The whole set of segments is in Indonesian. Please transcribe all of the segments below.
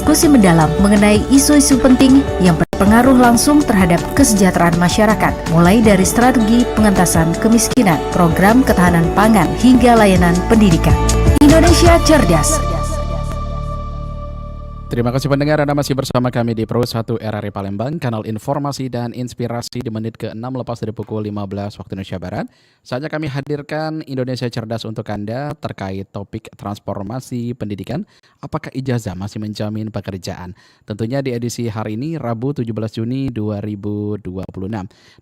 berdiskusi mendalam mengenai isu-isu penting yang berpengaruh langsung terhadap kesejahteraan masyarakat, mulai dari strategi pengentasan kemiskinan, program ketahanan pangan, hingga layanan pendidikan. Indonesia Cerdas. Terima kasih pendengar, Anda masih bersama kami di Pro 1 RRI Palembang, kanal informasi dan inspirasi di menit ke-6 lepas dari pukul 15 waktu Indonesia Barat. Saatnya kami hadirkan Indonesia Cerdas untuk Anda terkait topik transformasi pendidikan. Apakah ijazah masih menjamin pekerjaan? Tentunya di edisi hari ini, Rabu 17 Juni 2026.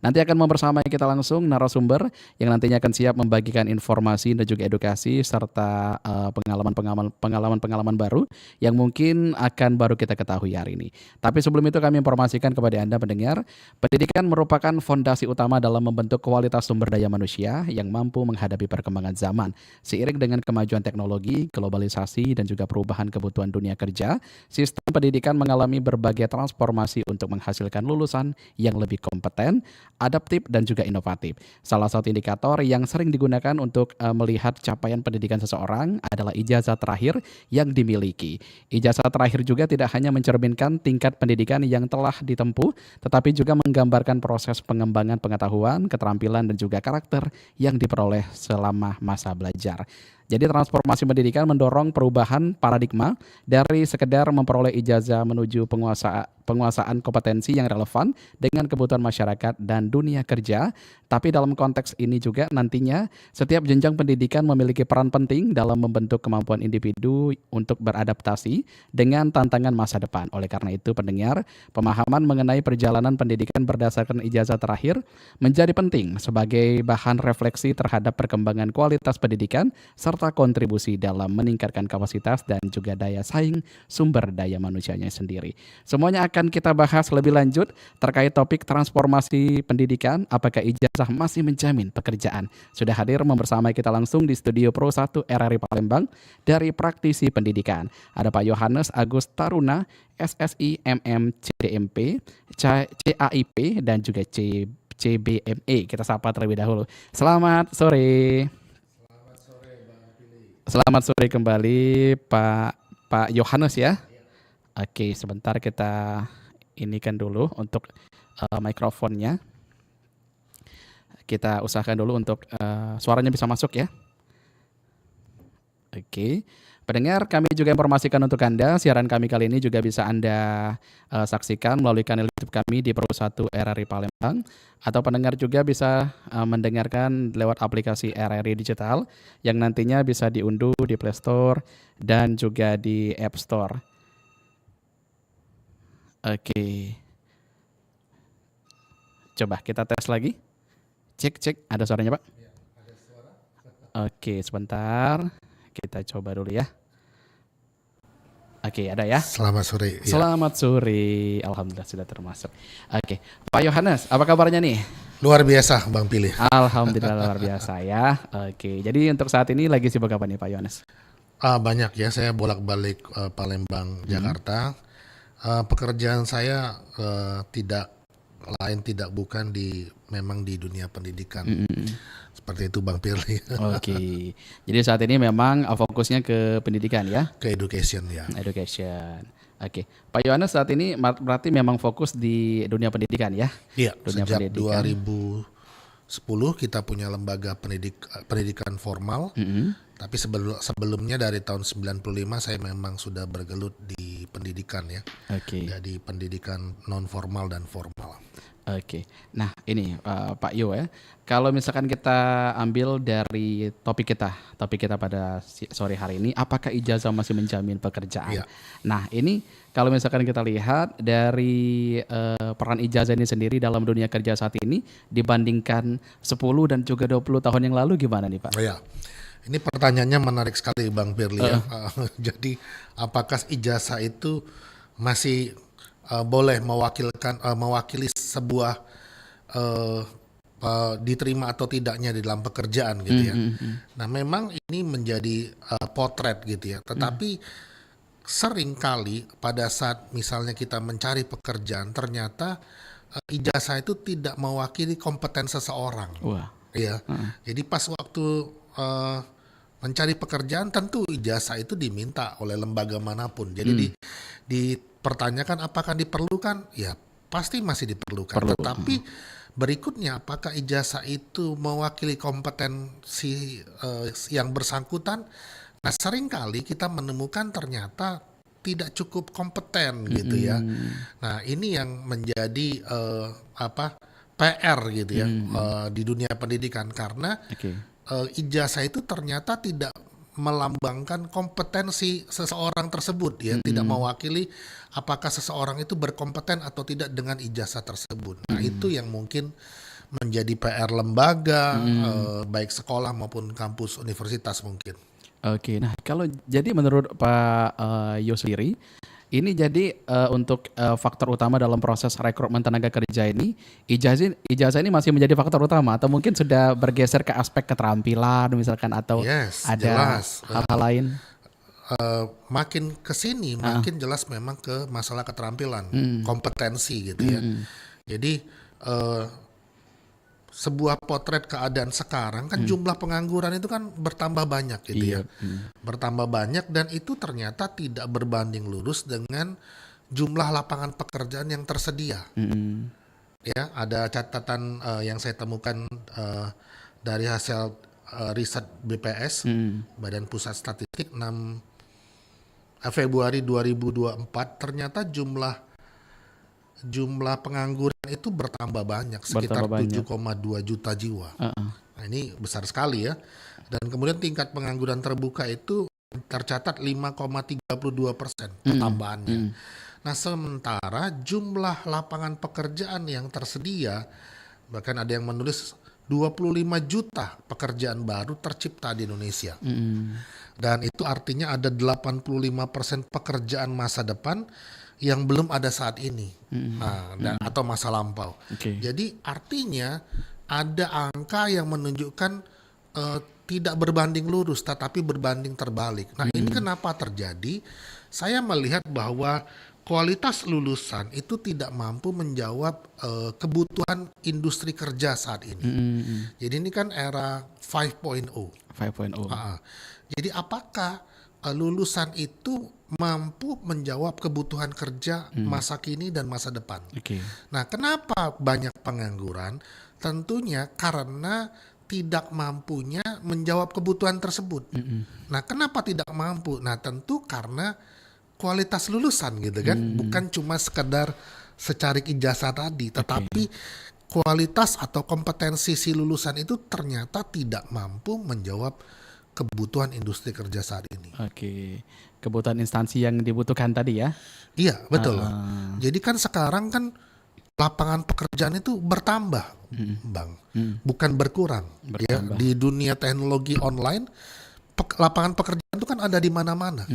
Nanti akan membersamai kita langsung narasumber yang nantinya akan siap membagikan informasi dan juga edukasi serta pengalaman-pengalaman baru yang mungkin akan baru kita ketahui hari ini. Tapi sebelum itu kami informasikan kepada Anda pendengar, pendidikan merupakan fondasi utama dalam membentuk kualitas sumber daya manusia yang mampu menghadapi perkembangan zaman. Seiring dengan kemajuan teknologi, globalisasi, dan juga perubahan kebutuhan dunia kerja, sistem pendidikan mengalami berbagai transformasi untuk menghasilkan lulusan yang lebih kompeten, adaptif, dan juga inovatif. Salah satu indikator yang sering digunakan untuk melihat capaian pendidikan seseorang adalah ijazah terakhir yang dimiliki. Ijazah terakhir juga tidak hanya mencerminkan tingkat pendidikan yang telah ditempuh, tetapi juga menggambarkan proses pengembangan pengetahuan, keterampilan, dan juga karakter yang diperoleh selama masa belajar. Jadi transformasi pendidikan mendorong perubahan paradigma dari sekedar memperoleh ijazah menuju penguasaan kompetensi yang relevan dengan kebutuhan masyarakat dan dunia kerja. Tapi dalam konteks ini juga nantinya setiap jenjang pendidikan memiliki peran penting dalam membentuk kemampuan individu untuk beradaptasi dengan tantangan masa depan. Oleh karena itu pendengar, pemahaman mengenai perjalanan pendidikan berdasarkan ijazah terakhir menjadi penting sebagai bahan refleksi terhadap perkembangan kualitas pendidikan serta kontribusi dalam meningkatkan kapasitas dan juga daya saing sumber daya manusianya sendiri. Semuanya akan kita bahas lebih lanjut terkait topik transformasi pendidikan, apakah ijazah masih menjamin pekerjaan. Sudah hadir membersamai kita langsung di studio Pro 1 RRI Palembang dari praktisi pendidikan. Ada Pak Yohanes Agus Taruna, SSI MM CDMP, CAIP, dan juga CBME. Kita sapa terlebih dahulu. Selamat sore. Selamat sore kembali Pak Yohanes ya. Oke, sebentar kita inikan dulu untuk mikrofonnya. Kita usahakan dulu untuk suaranya bisa masuk ya. Oke. Pendengar, kami juga informasikan untuk Anda, siaran kami kali ini juga bisa Anda saksikan melalui kanal YouTube kami di Pro 1 RRI Palembang, atau pendengar juga bisa mendengarkan lewat aplikasi RRI Digital yang nantinya bisa diunduh di Play Store dan juga di App Store. Oke. Coba kita tes lagi. Cek, ada suaranya Pak? Ya, ada suara. Oke, sebentar. Kita coba dulu ya. Oke, ada ya? Selamat sore. Selamat sore. Alhamdulillah sudah termasuk. Oke, Pak Yohanes, apa kabarnya nih? Luar biasa, Bang Pilih. Alhamdulillah luar biasa ya. Oke, jadi untuk saat ini lagi sibuk apa nih Pak Yohanes? Banyak ya, saya bolak-balik Palembang, Jakarta. Pekerjaan saya tidak bukan memang di dunia pendidikan. Seperti itu Bang Pirli. Oke. Jadi saat ini memang fokusnya ke pendidikan ya? Ke education ya. Education. Oke. Pak Yohanes saat ini berarti memang fokus di dunia pendidikan ya? Iya, dunia sejak pendidikan. 2010 kita punya lembaga pendidikan formal. Tapi sebelumnya dari tahun 95 saya memang sudah bergelut di pendidikan ya. Oke. Jadi pendidikan non formal dan formal. Oke. Nah ini Pak Yo ya, kalau misalkan kita ambil dari topik kita pada sore hari ini, apakah ijazah masih menjamin pekerjaan? Iya. Nah ini kalau misalkan kita lihat dari peran ijazah ini sendiri dalam dunia kerja saat ini dibandingkan 10 dan juga 20 tahun yang lalu gimana nih Pak? Oh ya, ini pertanyaannya menarik sekali Bang Pirli ya. Jadi apakah ijazah itu masih boleh mewakili sebuah diterima atau tidaknya di dalam pekerjaan gitu ya. Nah memang ini menjadi potret gitu ya. Tetapi seringkali pada saat misalnya kita mencari pekerjaan ternyata ijazah itu tidak mewakili kompeten seseorang. Wah. Ya. Jadi pas waktu mencari pekerjaan tentu ijazah itu diminta oleh lembaga manapun. Jadi dipertanyakan apakah diperlukan? Ya pasti masih diperlukan. Perlu. Tetapi berikutnya apakah ijazah itu mewakili kompetensi yang bersangkutan? Nah seringkali kita menemukan ternyata tidak cukup kompeten gitu ya. Nah ini yang menjadi PR gitu ya di dunia pendidikan karena ijazah itu ternyata tidak melambangkan kompetensi seseorang tersebut ya, tidak mewakili apakah seseorang itu berkompeten atau tidak dengan ijazah tersebut. Nah itu yang mungkin menjadi PR lembaga baik sekolah maupun kampus universitas mungkin. Oke, nah kalau jadi menurut Pak Yos sendiri, ini jadi untuk faktor utama dalam proses rekrutmen tenaga kerja ini, ijazah ini masih menjadi faktor utama atau mungkin sudah bergeser ke aspek keterampilan misalkan atau ada jelas. hal-hal lain? Makin kesini makin jelas memang ke masalah keterampilan, kompetensi gitu ya. Jadi sebuah potret keadaan sekarang kan jumlah pengangguran itu kan bertambah banyak gitu ya. Bertambah banyak dan itu ternyata tidak berbanding lurus dengan jumlah lapangan pekerjaan yang tersedia. Ya, ada catatan yang saya temukan dari hasil riset BPS, Badan Pusat Statistik 6 Februari 2024 ternyata jumlah pengangguran itu bertambah banyak sekitar 7,2 juta jiwa. Nah, ini besar sekali ya. Dan kemudian tingkat pengangguran terbuka itu tercatat 5,32% pertambahannya. Nah, sementara jumlah lapangan pekerjaan yang tersedia bahkan ada yang menulis 25 juta pekerjaan baru tercipta di Indonesia. Dan itu artinya ada 85% pekerjaan masa depan yang belum ada saat ini, atau masa lampau. Jadi artinya ada angka yang menunjukkan tidak berbanding lurus, tetapi berbanding terbalik. Nah ini kenapa terjadi? Saya melihat bahwa kualitas lulusan itu tidak mampu menjawab kebutuhan industri kerja saat ini. Jadi ini kan era 5.0. Jadi apakah lulusan itu mampu menjawab kebutuhan kerja masa kini dan masa depan. Nah, kenapa banyak pengangguran? Tentunya karena tidak mampunya menjawab kebutuhan tersebut. Nah, kenapa tidak mampu? Nah, tentu karena kualitas lulusan gitu kan, bukan cuma sekedar secarik ijazah tadi, tetapi kualitas atau kompetensi si lulusan itu ternyata tidak mampu menjawab kebutuhan industri kerja saat ini. Kebutuhan instansi yang dibutuhkan tadi ya? Iya, betul. Jadi kan sekarang kan lapangan pekerjaan itu bertambah, Bang. Bukan berkurang. Ya, di dunia teknologi online, lapangan pekerjaan itu kan ada di mana-mana.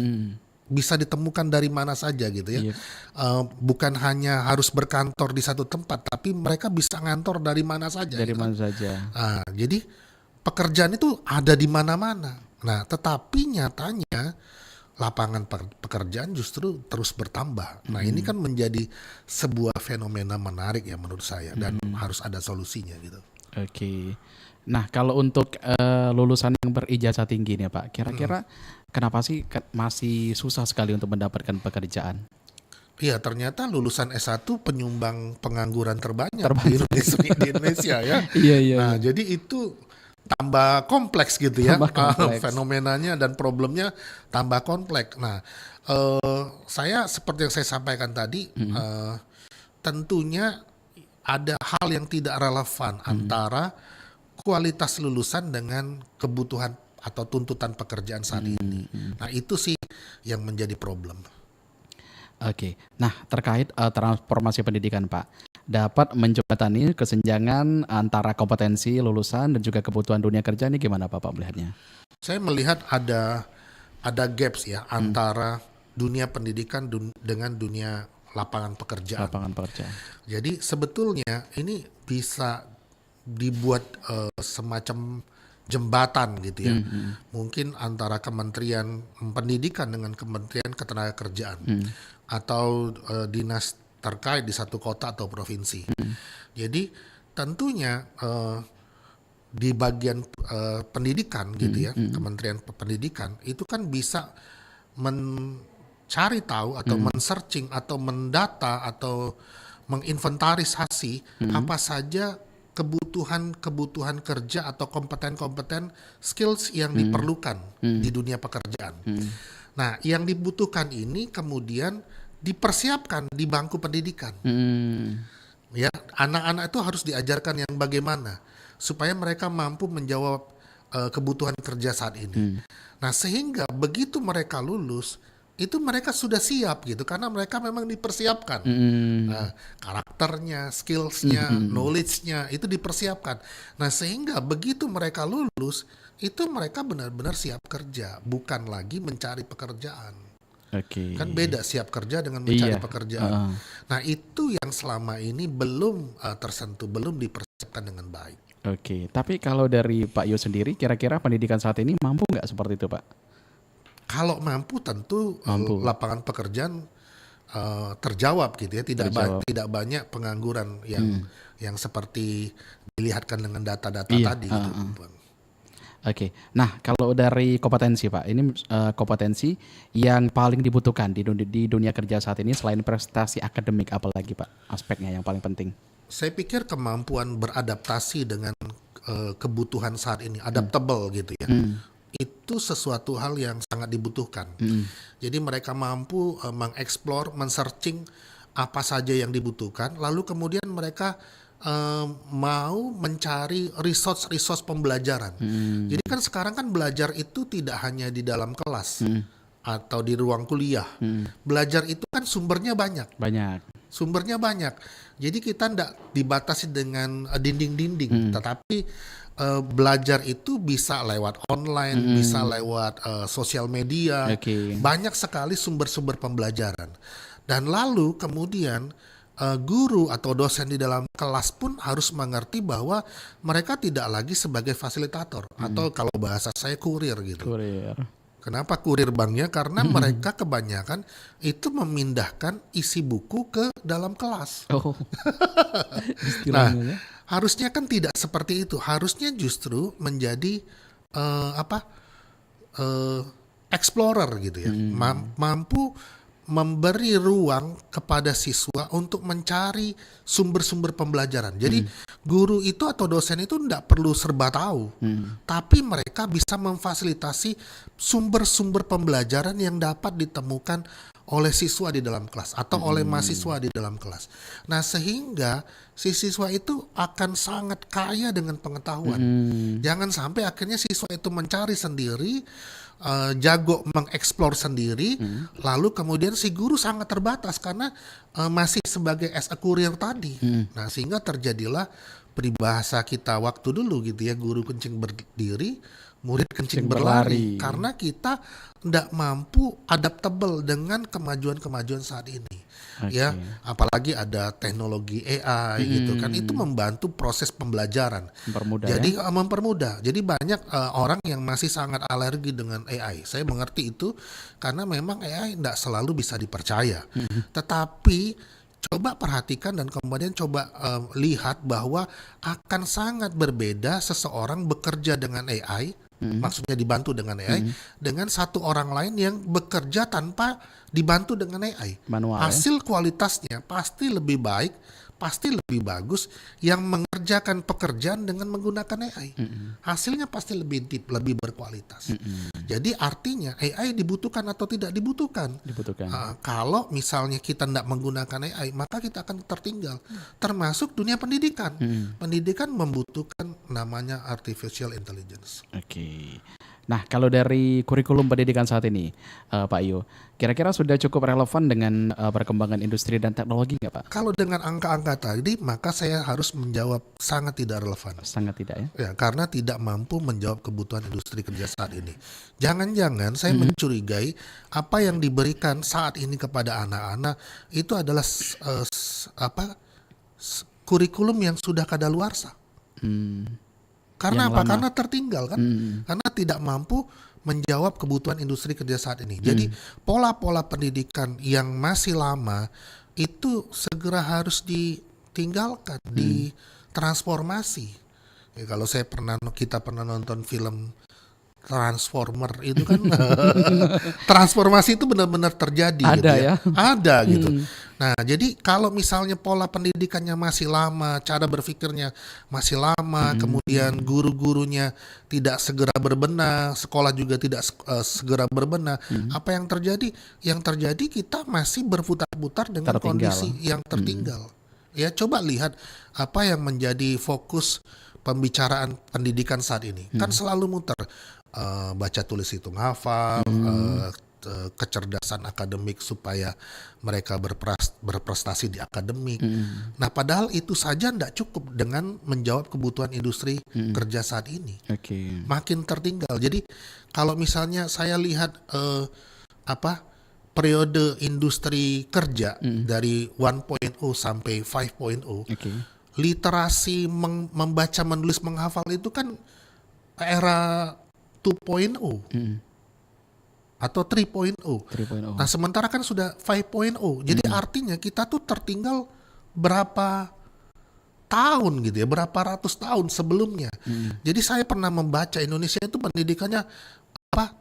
Bisa ditemukan dari mana saja gitu ya. Bukan hanya harus berkantor di satu tempat, tapi mereka bisa ngantor dari mana saja. Mana saja. Jadi pekerjaan itu ada di mana-mana. Nah, tetapi nyatanya lapangan pekerjaan justru terus bertambah. Nah, ini kan menjadi sebuah fenomena menarik ya menurut saya dan harus ada solusinya gitu. Nah, kalau untuk lulusan yang berijazah tinggi nih Pak, kira-kira kenapa sih masih susah sekali untuk mendapatkan pekerjaan? Iya, ternyata lulusan S1 penyumbang pengangguran terbanyak di Indonesia ya. Nah, jadi itu tambah kompleks gitu ya, fenomenanya dan problemnya tambah kompleks. Nah, saya seperti yang saya sampaikan tadi, tentunya ada hal yang tidak relevan antara kualitas lulusan dengan kebutuhan atau tuntutan pekerjaan saat ini. Nah, itu sih yang menjadi problem. Nah terkait transformasi pendidikan Pak, dapat menjembatani kesenjangan antara kompetensi lulusan dan juga kebutuhan dunia kerja ini gimana Pak melihatnya? Saya melihat ada gaps ya antara dunia pendidikan dengan dunia lapangan pekerjaan. Jadi sebetulnya ini bisa dibuat semacam jembatan gitu ya, mungkin antara Kementerian Pendidikan dengan Kementerian Ketenagakerjaan atau dinas terkait di satu kota atau provinsi. Jadi tentunya di bagian pendidikan gitu ya, Kementerian Pendidikan itu kan bisa mencari tahu atau men-searching atau mendata atau menginventarisasi apa saja kebutuhan kerja atau kompeten-kompeten skills yang diperlukan di dunia pekerjaan. Nah, yang dibutuhkan ini kemudian dipersiapkan di bangku pendidikan. Ya, anak-anak itu harus diajarkan yang bagaimana supaya mereka mampu menjawab kebutuhan kerja saat ini. Nah, sehingga begitu mereka lulus, itu mereka sudah siap gitu karena mereka memang dipersiapkan. Karakternya, skillsnya, knowledge-nya itu dipersiapkan. Nah, sehingga begitu mereka lulus, itu mereka benar-benar siap kerja, bukan lagi mencari pekerjaan. Kan beda siap kerja dengan mencari pekerjaan. Nah, itu yang selama ini belum tersentuh, belum dipersiapkan dengan baik. Tapi kalau dari Pak Yo sendiri, kira-kira pendidikan saat ini mampu nggak seperti itu, Pak? Kalau mampu tentu lapangan pekerjaan terjawab gitu ya, tidak banyak pengangguran yang seperti dilihatkan dengan data-data tadi gitu. Nah kalau dari kompetensi Pak, ini kompetensi yang paling dibutuhkan di dunia kerja saat ini selain prestasi akademik, apalagi Pak aspeknya yang paling penting? Saya pikir kemampuan beradaptasi dengan kebutuhan saat ini, adaptable gitu ya. Itu sesuatu hal yang sangat dibutuhkan. Jadi mereka mampu mengeksplor, men-searching apa saja yang dibutuhkan, lalu kemudian mereka mau mencari resource pembelajaran. Jadi kan sekarang kan belajar itu tidak hanya di dalam kelas atau di ruang kuliah. Belajar itu kan sumbernya banyak. Sumbernya banyak. Jadi kita tidak dibatasi dengan dinding-dinding, tetapi belajar itu bisa lewat online, bisa lewat sosial media. Banyak sekali sumber-sumber pembelajaran. Dan lalu kemudian guru atau dosen di dalam kelas pun harus mengerti bahwa mereka tidak lagi sebagai fasilitator atau kalau bahasa saya kurir gitu. Kenapa kurir banknya? Karena mereka kebanyakan itu memindahkan isi buku ke dalam kelas. Nah, harusnya kan tidak seperti itu. Harusnya justru menjadi explorer gitu ya. Mampu memberi ruang kepada siswa untuk mencari sumber-sumber pembelajaran. Jadi guru itu atau dosen itu tidak perlu serba tahu, tapi mereka bisa memfasilitasi sumber-sumber pembelajaran yang dapat ditemukan oleh siswa di dalam kelas atau oleh mahasiswa di dalam kelas. Nah, sehingga si siswa itu akan sangat kaya dengan pengetahuan. Jangan sampai akhirnya siswa itu mencari sendiri, jago mengeksplor sendiri, lalu kemudian si guru sangat terbatas karena masih sebagai as a courier tadi. Nah, sehingga terjadilah peribahasa kita waktu dulu gitu ya, guru kencing berdiri, murid kencing berlari. Karena kita tidak mampu adaptable dengan kemajuan-kemajuan saat ini. Ya, apalagi ada teknologi AI gitu kan, itu membantu proses pembelajaran. Jadi mempermudah. Jadi banyak orang yang masih sangat alergi dengan AI. Saya mengerti itu karena memang AI tidak selalu bisa dipercaya. Tetapi coba perhatikan dan kemudian coba lihat bahwa akan sangat berbeda seseorang bekerja dengan AI, maksudnya dibantu dengan AI, dengan satu orang lain yang bekerja tanpa dibantu dengan AI. Manual, hasil kualitasnya pasti lebih baik, pasti lebih bagus yang mengerjakan pekerjaan dengan menggunakan AI. Hasilnya pasti lebih deep, lebih berkualitas. Jadi artinya AI dibutuhkan atau tidak dibutuhkan. Kalau misalnya kita tidak menggunakan AI, maka kita akan tertinggal. Termasuk dunia pendidikan. Pendidikan membutuhkan namanya artificial intelligence. Nah, kalau dari kurikulum pendidikan saat ini, Pak Yo, kira-kira sudah cukup relevan dengan perkembangan industri dan teknologi nggak, Pak? Kalau dengan angka-angka tadi, maka saya harus menjawab sangat tidak relevan. Sangat tidak ya? Ya, karena tidak mampu menjawab kebutuhan industri kerja saat ini. Jangan-jangan saya mencurigai apa yang diberikan saat ini kepada anak-anak itu adalah kurikulum yang sudah kadaluarsa. Karena apa? Karena tertinggal kan? Karena tidak mampu menjawab kebutuhan industri kerja saat ini. Jadi pola-pola pendidikan yang masih lama itu segera harus ditinggalkan, ditransformasi. Ya, kalau kita pernah nonton film Transformer itu kan transformasi itu benar-benar terjadi gitu Ada ya. ya. Ada gitu. Nah, jadi kalau misalnya pola pendidikannya masih lama, cara berpikirnya masih lama, kemudian guru-gurunya tidak segera berbenah, sekolah juga tidak segera berbenah, apa yang terjadi? Yang terjadi kita masih berputar-putar dengan Tertinggal. kondisi yang tertinggal. Ya, coba lihat apa yang menjadi fokus pembicaraan pendidikan saat ini. Kan selalu muter baca tulis hitung hafal, kecerdasan akademik supaya mereka berprestasi di akademik. Nah, padahal itu saja tidak cukup dengan menjawab kebutuhan industri kerja saat ini. Oke. Makin tertinggal. Jadi kalau misalnya saya lihat periode industri kerja dari 1.0 sampai 5.0, Oke. literasi membaca, menulis, menghafal itu kan era 2.0 atau 3.0. 3.0. Nah, sementara kan sudah 5.0. Jadi artinya kita tuh tertinggal berapa tahun gitu ya, berapa ratus tahun sebelumnya. Jadi saya pernah membaca Indonesia itu pendidikannya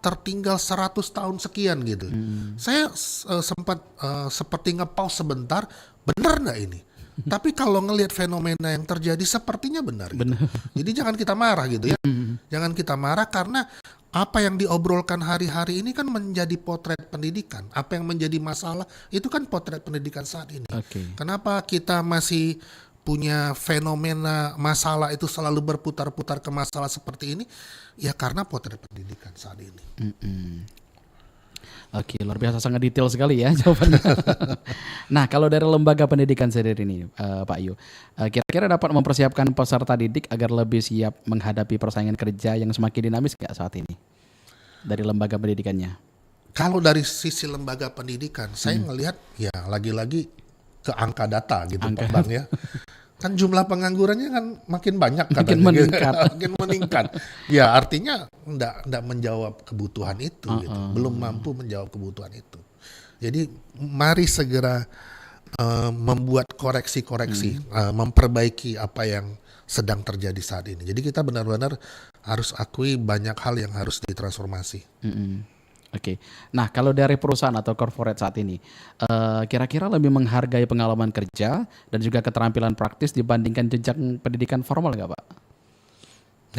tertinggal 100 tahun sekian gitu. Saya sempat seperti nge-pause sebentar, benar nggak ini? Tapi kalau ngelihat fenomena yang terjadi sepertinya benar. Gitu. Jadi jangan kita marah gitu ya. Jangan kita marah karena apa yang diobrolkan hari-hari ini kan menjadi potret pendidikan. Apa yang menjadi masalah itu kan potret pendidikan saat ini. Oke. Kenapa kita masih punya fenomena masalah itu selalu berputar-putar ke masalah seperti ini? Ya karena potret pendidikan saat ini. Oke, luar biasa, sangat detail sekali ya jawabannya. Nah, kalau dari lembaga pendidikan sendiri ini, Pak Yu, kira-kira dapat mempersiapkan peserta didik agar lebih siap menghadapi persaingan kerja yang semakin dinamis nggak saat ini dari lembaga pendidikannya? Kalau dari sisi lembaga pendidikan, saya ngelihat ya lagi-lagi ke angka data gitu, Pak Bang ya. Kan jumlah penganggurannya kan makin banyak katanya. Makin meningkat. Makin meningkat. Ya artinya enggak menjawab kebutuhan itu gitu. Belum mampu menjawab kebutuhan itu. Jadi mari segera membuat koreksi-koreksi, memperbaiki apa yang sedang terjadi saat ini. Jadi kita benar-benar harus akui banyak hal yang harus ditransformasi. Oke. Nah, kalau dari perusahaan atau corporate saat ini, kira-kira lebih menghargai pengalaman kerja dan juga keterampilan praktis dibandingkan jenjang pendidikan formal nggak, Pak?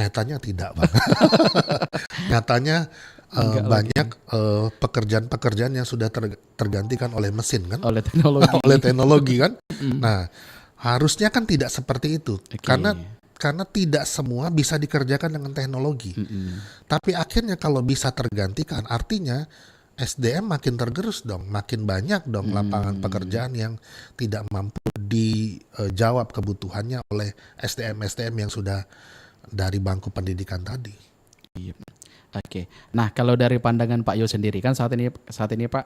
Nyatanya tidak, Pak. Nyatanya banyak pekerjaan-pekerjaan yang sudah tergantikan oleh mesin kan, Oleh teknologi. oleh teknologi kan. Nah, harusnya kan tidak seperti itu, karena tidak semua bisa dikerjakan dengan teknologi. Tapi akhirnya kalau bisa tergantikan, artinya SDM makin tergerus dong, makin banyak dong lapangan pekerjaan yang tidak mampu dijawab kebutuhannya oleh SDM-SDM yang sudah dari bangku pendidikan tadi. Oke. Nah, kalau dari pandangan Pak Yo sendiri kan saat ini Pak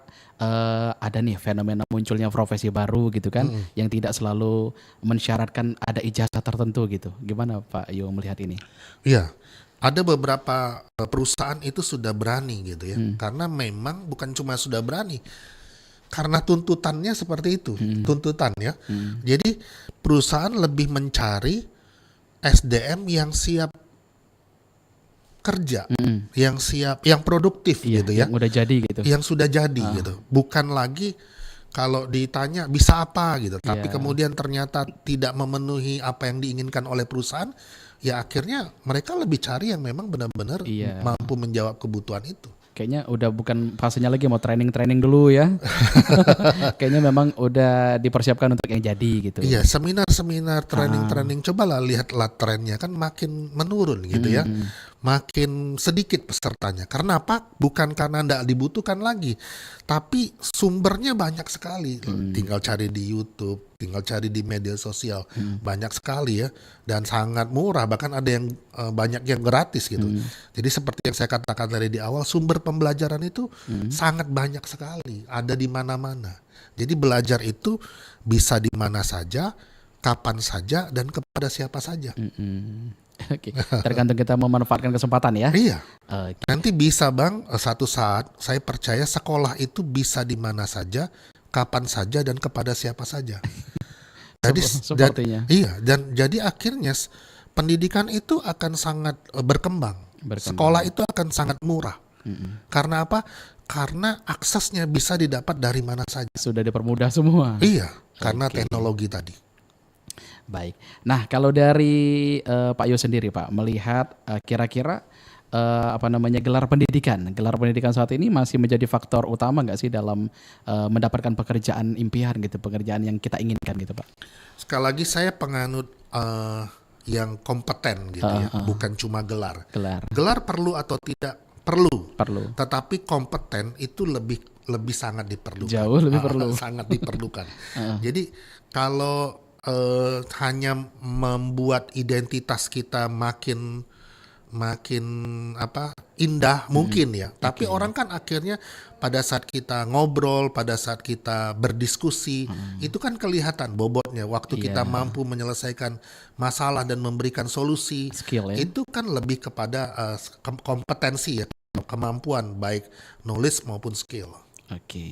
ada nih fenomena munculnya profesi baru gitu kan, yang tidak selalu mensyaratkan ada ijazah tertentu gitu. Gimana Pak Yo melihat ini? Iya, ada beberapa perusahaan itu sudah berani gitu ya, karena memang bukan cuma sudah berani, karena tuntutannya seperti itu, tuntutan ya. Jadi perusahaan lebih mencari SDM yang siap kerja, yang siap, yang produktif gitu ya, yang udah jadi gitu. yang sudah jadi gitu, bukan lagi kalau ditanya bisa apa gitu, tapi kemudian ternyata tidak memenuhi apa yang diinginkan oleh perusahaan, ya akhirnya mereka lebih cari yang memang benar-benar mampu menjawab kebutuhan itu. Kayaknya udah bukan fasenya lagi mau training dulu ya. Kayaknya memang udah dipersiapkan untuk yang jadi gitu. Iya, seminar-seminar, training-training, cobalah lihatlah trennya kan makin menurun gitu ya. Makin sedikit pesertanya. Karena apa? Bukan karena tidak dibutuhkan lagi, tapi sumbernya banyak sekali. Tinggal cari di YouTube, tinggal cari di media sosial, banyak sekali ya, dan sangat murah. Bahkan ada yang banyak yang gratis gitu. Jadi seperti yang saya katakan dari di awal, sumber pembelajaran itu sangat banyak sekali, ada di mana-mana. Jadi belajar itu bisa di mana saja, kapan saja, dan kepada siapa saja. Oke, tergantung kita memanfaatkan kesempatan ya. Iya. Oke. Nanti bisa Bang, satu saat saya percaya sekolah itu bisa di mana saja, kapan saja, dan kepada siapa saja. Jadi Sepertinya. iya, dan jadi akhirnya pendidikan itu akan sangat berkembang. Sekolah itu akan sangat murah. Karena apa? Karena aksesnya bisa didapat dari mana saja. Sudah dipermudah semua. Iya, karena teknologi tadi. Baik. Nah, kalau dari Pak Yo sendiri, Pak, melihat kira-kira gelar pendidikan saat ini masih menjadi faktor utama nggak sih dalam mendapatkan pekerjaan impian gitu, pekerjaan yang kita inginkan gitu, Pak? Sekali lagi saya penganut yang kompeten gitu ya, bukan cuma gelar. Gelar perlu atau tidak? Perlu. Tetapi kompeten itu lebih sangat diperlukan. Jauh lebih perlu. Sangat diperlukan. Jadi kalau hanya membuat identitas kita makin indah mungkin ya, tapi orang kan akhirnya pada saat kita ngobrol, pada saat kita berdiskusi, itu kan kelihatan bobotnya. Waktu kita mampu menyelesaikan masalah dan memberikan solusi, skill, ya? Itu kan lebih kepada kompetensi ya, kemampuan baik knowledge maupun skill. Oke,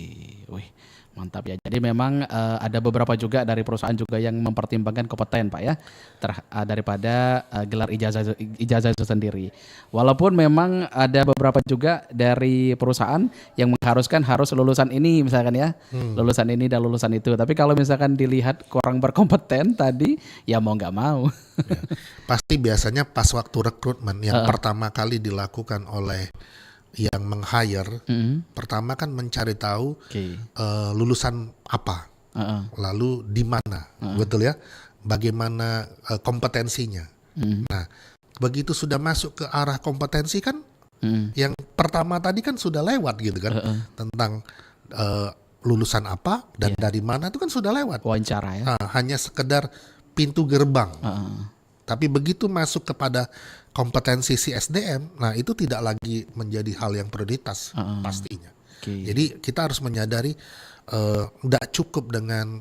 wih, mantap ya. Jadi memang ada beberapa juga dari perusahaan juga yang mempertimbangkan kompeten, Pak ya, daripada gelar ijazah itu sendiri. Walaupun memang ada beberapa juga dari perusahaan yang mengharuskan harus lulusan ini misalkan ya, lulusan ini dan lulusan itu. Tapi kalau misalkan dilihat kurang berkompeten tadi, ya mau nggak mau. Ya, pasti biasanya pas waktu rekrutmen yang pertama kali dilakukan oleh yang meng-hire, pertama kan mencari tahu lulusan apa, lalu di mana, betul ya, bagaimana kompetensinya. Nah, begitu sudah masuk ke arah kompetensi kan, yang pertama tadi kan sudah lewat gitu kan, tentang lulusan apa dan dari mana itu kan sudah lewat. Wawancara ya. Hanya sekedar pintu gerbang. Tapi begitu masuk kepada kompetensi si SDM, nah itu tidak lagi menjadi hal yang prioritas pastinya. Jadi kita harus menyadari tidak cukup dengan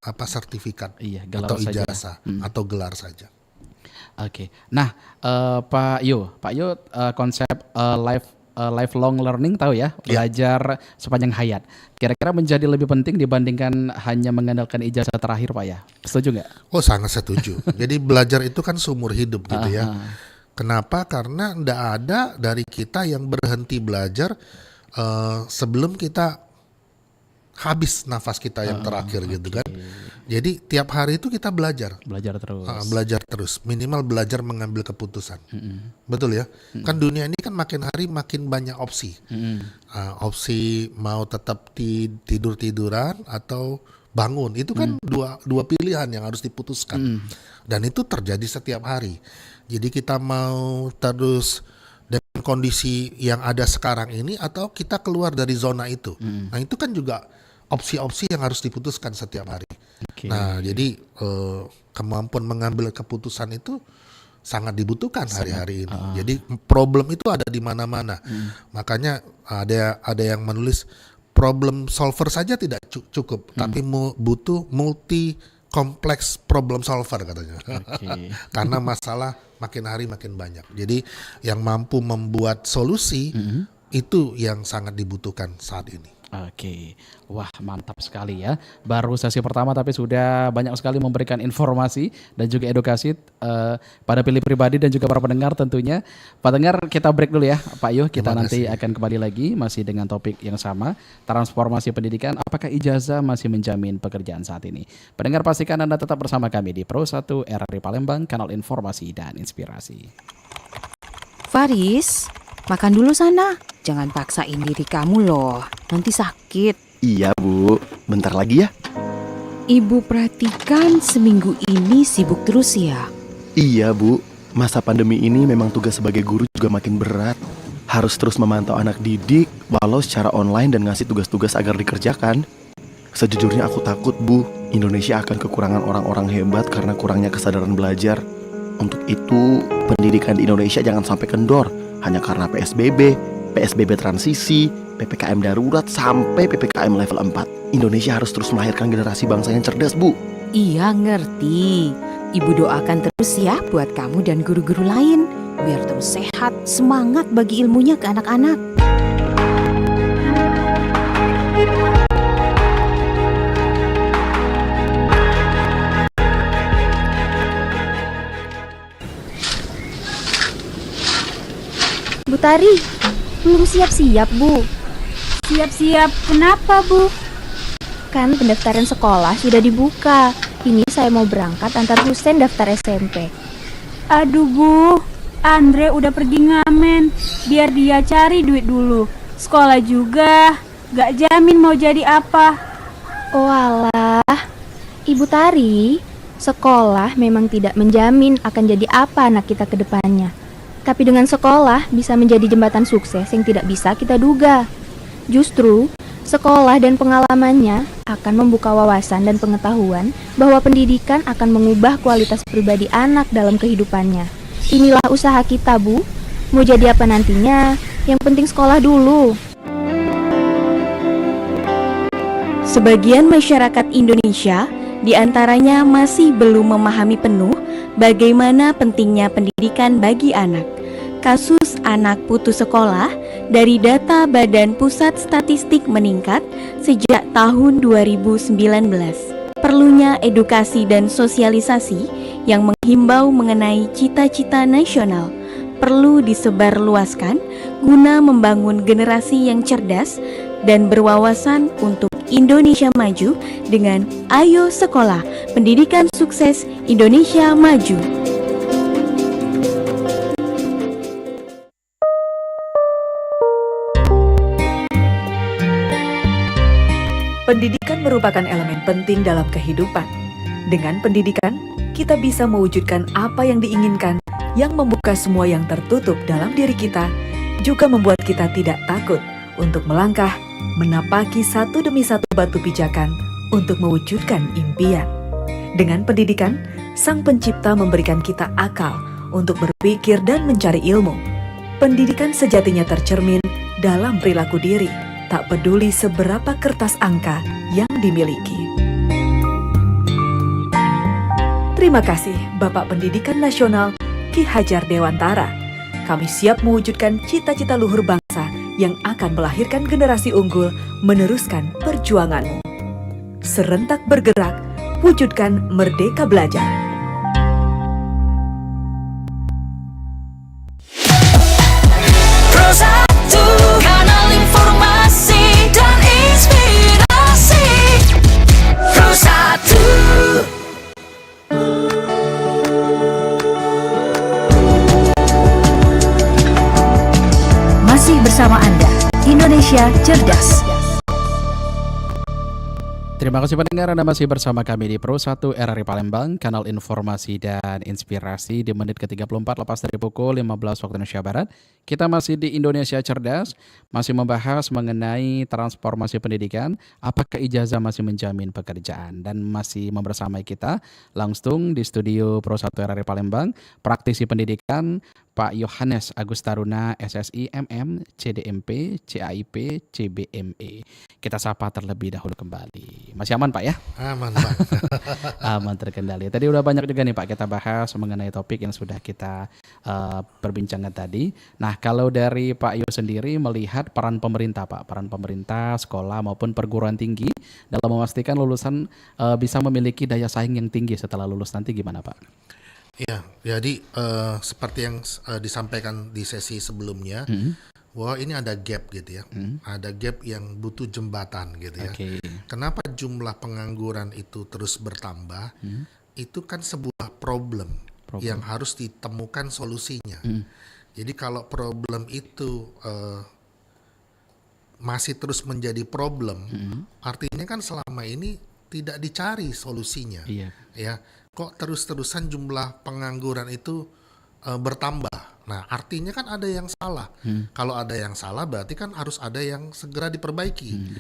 sertifikat atau ijazah atau gelar saja. Oke. Nah, Pak Yo, konsep lifelong learning tahu ya, belajar sepanjang hayat. Kira-kira menjadi lebih penting dibandingkan hanya mengandalkan ijazah terakhir, Pak ya? Setuju nggak? Oh, sangat setuju. Jadi belajar itu kan seumur hidup gitu ya. Kenapa? Karena tidak ada dari kita yang berhenti belajar sebelum kita habis nafas kita yang terakhir gitu kan. Jadi tiap hari itu kita belajar terus, minimal belajar mengambil keputusan. Betul ya. Kan dunia ini kan makin hari makin banyak opsi. Opsi mau tetap tidur-tiduran atau bangun, itu kan dua pilihan yang harus diputuskan. Dan itu terjadi setiap hari. Jadi kita mau terus dengan kondisi yang ada sekarang ini atau kita keluar dari zona itu. Nah itu kan juga opsi-opsi yang harus diputuskan setiap hari. Nah jadi kemampuan mengambil keputusan itu sangat dibutuhkan hari-hari ini. Jadi problem itu ada di mana-mana. Makanya ada yang menulis problem solver saja tidak cukup, tapi butuh multi kompleks problem solver katanya. Karena masalah makin hari makin banyak. Jadi yang mampu membuat solusi itu yang sangat dibutuhkan saat ini. Oke, wah mantap sekali ya. Baru sesi pertama tapi sudah banyak sekali memberikan informasi dan juga edukasi pada pilih pribadi dan juga para pendengar tentunya. Pak dengar, kita break dulu ya Pak Yo. Kita nanti akan kembali lagi masih dengan topik yang sama, transformasi pendidikan. Apakah ijazah masih menjamin pekerjaan saat ini? Pendengar pastikan Anda tetap bersama kami di Pro 1 RRI Palembang, kanal informasi dan inspirasi. Faris, makan dulu sana. Jangan paksain diri kamu loh, nanti sakit. Iya Bu, bentar lagi ya. Ibu perhatikan seminggu ini sibuk terus ya. Iya Bu, masa pandemi ini memang tugas sebagai guru juga makin berat. Harus terus memantau anak didik, walau secara online dan ngasih tugas-tugas agar dikerjakan. Sejujurnya aku takut Bu, Indonesia akan kekurangan orang-orang hebat karena kurangnya kesadaran belajar. Untuk itu, pendidikan di Indonesia jangan sampai kendor hanya karena PSBB transisi, PPKM darurat, sampai PPKM level 4. Indonesia harus terus melahirkan generasi bangsa yang cerdas, Bu. Iya, ngerti. Ibu doakan terus ya buat kamu dan guru-guru lain, biar terus sehat, semangat bagi ilmunya ke anak-anak. Tari, belum siap-siap, Bu. Siap-siap, kenapa Bu? Kan pendaftaran sekolah sudah dibuka. Ini saya mau berangkat antar Husen daftar SMP. Aduh Bu, Andre udah pergi ngamen. Biar dia cari duit dulu. Sekolah juga, gak jamin mau jadi apa. Oh alah, Ibu Tari, sekolah memang tidak menjamin akan jadi apa anak kita ke depannya. Tapi dengan sekolah bisa menjadi jembatan sukses yang tidak bisa kita duga. Justru, sekolah dan pengalamannya akan membuka wawasan dan pengetahuan bahwa pendidikan akan mengubah kualitas pribadi anak dalam kehidupannya. Inilah usaha kita, Bu. Mau jadi apa nantinya, yang penting sekolah dulu. Sebagian masyarakat Indonesia diantaranya masih belum memahami penuh bagaimana pentingnya pendidikan bagi anak. Kasus anak putus sekolah dari data Badan Pusat Statistik meningkat sejak tahun 2019. Perlunya edukasi dan sosialisasi yang menghimbau mengenai cita-cita nasional perlu disebarluaskan guna membangun generasi yang cerdas dan berwawasan untuk Indonesia Maju dengan Ayo Sekolah, Pendidikan Sukses Indonesia Maju. Pendidikan merupakan elemen penting dalam kehidupan. Dengan pendidikan, kita bisa mewujudkan apa yang diinginkan, yang membuka semua yang tertutup dalam diri kita, juga membuat kita tidak takut untuk melangkah, menapaki satu demi satu batu pijakan untuk mewujudkan impian. Dengan pendidikan, Sang Pencipta memberikan kita akal untuk berpikir dan mencari ilmu. Pendidikan sejatinya tercermin dalam perilaku diri, tak peduli seberapa kertas angka yang dimiliki. Terima kasih Bapak Pendidikan Nasional Ki Hajar Dewantara. Kami siap mewujudkan cita-cita luhur bangsa yang akan melahirkan generasi unggul meneruskan perjuanganmu. Serentak bergerak, wujudkan Merdeka Belajar. Pro 1, kanal informasi dan inspirasi. Pro 1. Masih bersama Anda, Indonesia Cerdas. Terima kasih pendengar, Anda masih bersama kami di Pro 1 RRI Palembang, kanal informasi dan inspirasi di menit ke-34 lepas dari pukul 15 waktu Indonesia Barat. Kita masih di Indonesia Cerdas, masih membahas mengenai transformasi pendidikan, apakah ijazah masih menjamin pekerjaan, dan masih membersamai kita langsung di studio Pro 1 RRI Palembang, praktisi pendidikan Pak Yohanes Agus Taruna, SSI, MM, CDMP, CAIP, CBME. Kita sapa terlebih dahulu kembali. Masih aman Pak ya? Aman Pak. Aman, terkendali. Tadi udah banyak juga nih Pak kita bahas mengenai topik yang sudah kita perbincangkan tadi. Nah kalau dari Pak Yo sendiri melihat peran pemerintah Pak, peran pemerintah, sekolah maupun perguruan tinggi dalam memastikan lulusan bisa memiliki daya saing yang tinggi setelah lulus nanti gimana Pak? Ya, jadi seperti yang disampaikan di sesi sebelumnya, bahwa ini ada gap gitu ya, ada gap yang butuh jembatan gitu ya. Kenapa jumlah pengangguran itu terus bertambah? Itu kan sebuah problem yang harus ditemukan solusinya. Jadi kalau problem itu masih terus menjadi problem, artinya kan selama ini tidak dicari solusinya. Ya, kok terus-terusan jumlah pengangguran itu bertambah. Nah, artinya kan ada yang salah. Kalau ada yang salah berarti kan harus ada yang segera diperbaiki,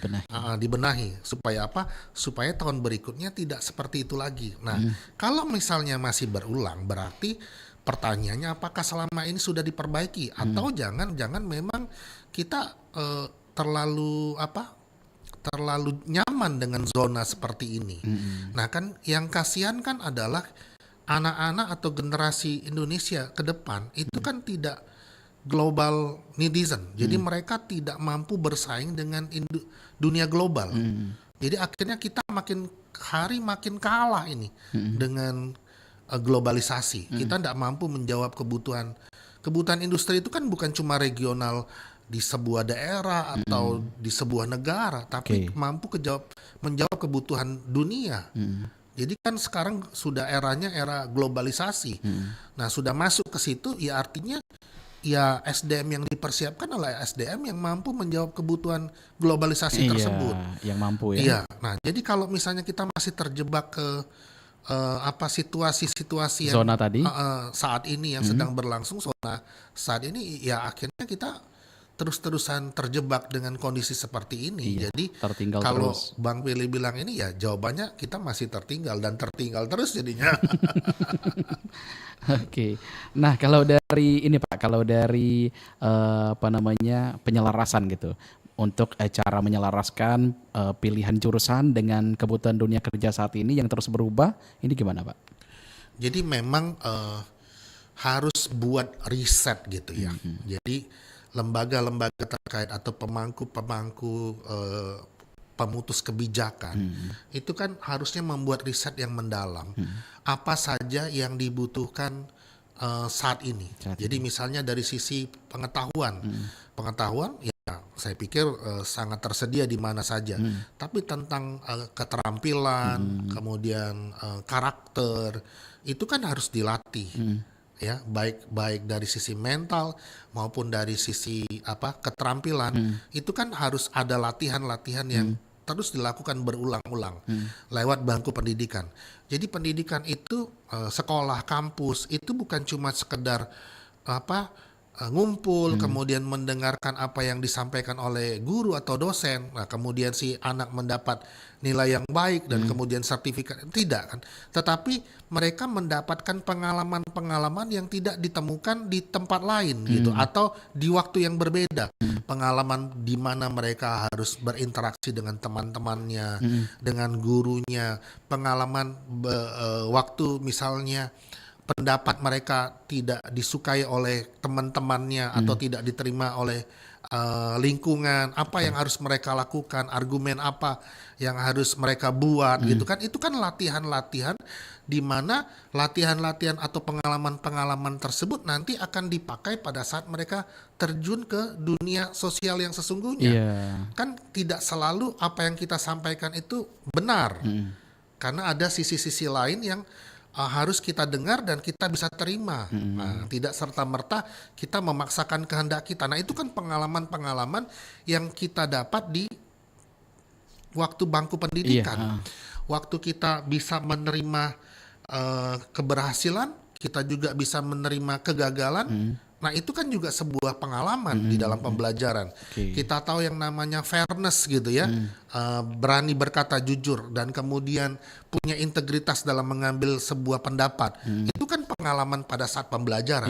dibenahi. Supaya apa? Supaya tahun berikutnya tidak seperti itu lagi. Nah, kalau misalnya masih berulang berarti pertanyaannya apakah selama ini sudah diperbaiki atau jangan-jangan memang kita terlalu nyaman dengan zona seperti ini. Nah kan yang kasihan kan adalah anak-anak atau generasi Indonesia ke depan itu kan tidak global netizen. Jadi mereka tidak mampu bersaing dengan dunia global. Jadi akhirnya kita makin hari makin kalah ini dengan globalisasi. Kita tidak mampu menjawab kebutuhan kebutuhan industri itu kan bukan cuma regional di sebuah daerah atau di sebuah negara, tapi mampu menjawab kebutuhan dunia. Jadi kan sekarang sudah eranya era globalisasi. Nah, sudah masuk ke situ, ya artinya ya SDM yang dipersiapkan adalah SDM yang mampu menjawab kebutuhan globalisasi tersebut. Yang mampu ya. Iya. Nah, jadi kalau misalnya kita masih terjebak ke situasi-situasi yang Zona tadi. saat ini yang sedang berlangsung, zona saat ini, ya akhirnya kita terus-terusan terjebak dengan kondisi seperti ini. Iya, Jadi tertinggal kalau terus. Bang Willy bilang ini, ya jawabannya kita masih tertinggal dan tertinggal terus jadinya. Oke. Nah, kalau dari ini Pak, kalau dari penyelarasan gitu, untuk cara menyelaraskan pilihan jurusan dengan kebutuhan dunia kerja saat ini yang terus berubah, ini gimana Pak? Jadi memang harus buat riset gitu ya. Jadi lembaga-lembaga terkait atau pemangku pemutus kebijakan itu kan harusnya membuat riset yang mendalam. Apa saja yang dibutuhkan saat ini. Jadi misalnya dari sisi pengetahuan, ya saya pikir sangat tersedia di mana saja. Tapi tentang keterampilan, kemudian karakter, itu kan harus dilatih. Ya, baik dari sisi mental maupun dari sisi keterampilan, itu kan harus ada latihan-latihan yang terus dilakukan berulang-ulang lewat bangku pendidikan. Jadi pendidikan itu sekolah, kampus itu bukan cuma sekedar ngumpul kemudian mendengarkan apa yang disampaikan oleh guru atau dosen. Nah, kemudian si anak mendapat nilai yang baik dan kemudian sertifikat, tidak kan. Tetapi mereka mendapatkan pengalaman-pengalaman yang tidak ditemukan di tempat lain gitu, atau di waktu yang berbeda. Pengalaman di mana mereka harus berinteraksi dengan teman-temannya, dengan gurunya, pengalaman waktu misalnya pendapat mereka tidak disukai oleh teman-temannya atau tidak diterima oleh lingkungan, apa yang harus mereka lakukan, argumen apa yang harus mereka buat gitu kan. Itu kan latihan-latihan di mana latihan-latihan atau pengalaman-pengalaman tersebut nanti akan dipakai pada saat mereka terjun ke dunia sosial yang sesungguhnya. Kan tidak selalu apa yang kita sampaikan itu benar. Karena ada sisi-sisi lain yang harus kita dengar dan kita bisa terima. Nah, tidak serta-merta kita memaksakan kehendak kita. Nah, itu kan pengalaman-pengalaman yang kita dapat di waktu bangku pendidikan. Waktu kita bisa menerima keberhasilan, kita juga bisa menerima kegagalan. Nah, itu kan juga sebuah pengalaman di dalam pembelajaran. Kita tahu yang namanya fairness gitu ya, berani berkata jujur dan kemudian punya integritas dalam mengambil sebuah pendapat. Itu kan pengalaman pada saat pembelajaran.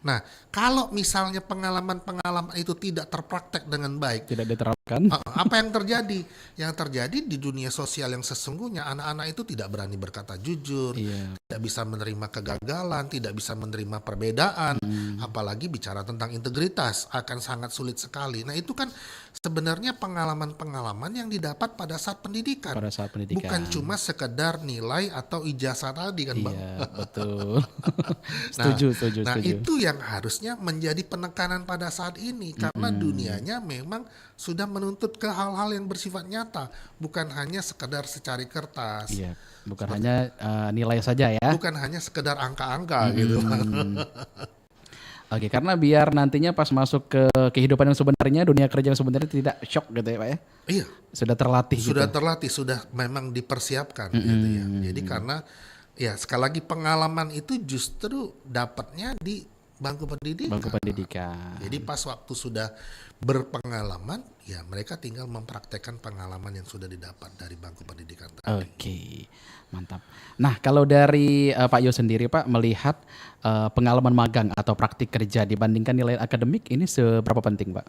Nah, kalau misalnya pengalaman-pengalaman itu tidak terpraktek dengan baik, tidak diterapkan, apa yang terjadi? Yang terjadi di dunia sosial yang sesungguhnya, anak-anak itu tidak berani berkata jujur, tidak bisa menerima kegagalan, tidak bisa menerima perbedaan, apalagi bicara tentang integritas akan sangat sulit sekali. Nah, itu kan sebenarnya pengalaman-pengalaman yang didapat pada saat pendidikan. Bukan cuma sekedar nilai atau ijazah tadi kan, Bang. Betul. Setuju. Nah, itu yang harusnya menjadi penekanan pada saat ini, karena dunianya memang sudah menuntut ke hal-hal yang bersifat nyata, bukan hanya sekedar secari kertas. Bukan hanya nilai saja ya. Bukan hanya sekedar angka-angka gitu. Oke, karena biar nantinya pas masuk ke kehidupan yang sebenarnya, dunia kerja yang sebenarnya tidak shock gitu ya Pak ya? Iya. Sudah terlatih Sudah terlatih, sudah memang dipersiapkan gitu ya. Jadi karena ya sekali lagi pengalaman itu justru dapatnya di bangku pendidikan. Jadi pas waktu sudah berpengalaman, ya mereka tinggal mempraktekkan pengalaman yang sudah didapat dari bangku pendidikan tadi. Oke, mantap. Nah, kalau dari Pak Yo sendiri Pak, melihat pengalaman magang atau praktik kerja dibandingkan nilai akademik ini seberapa penting Pak?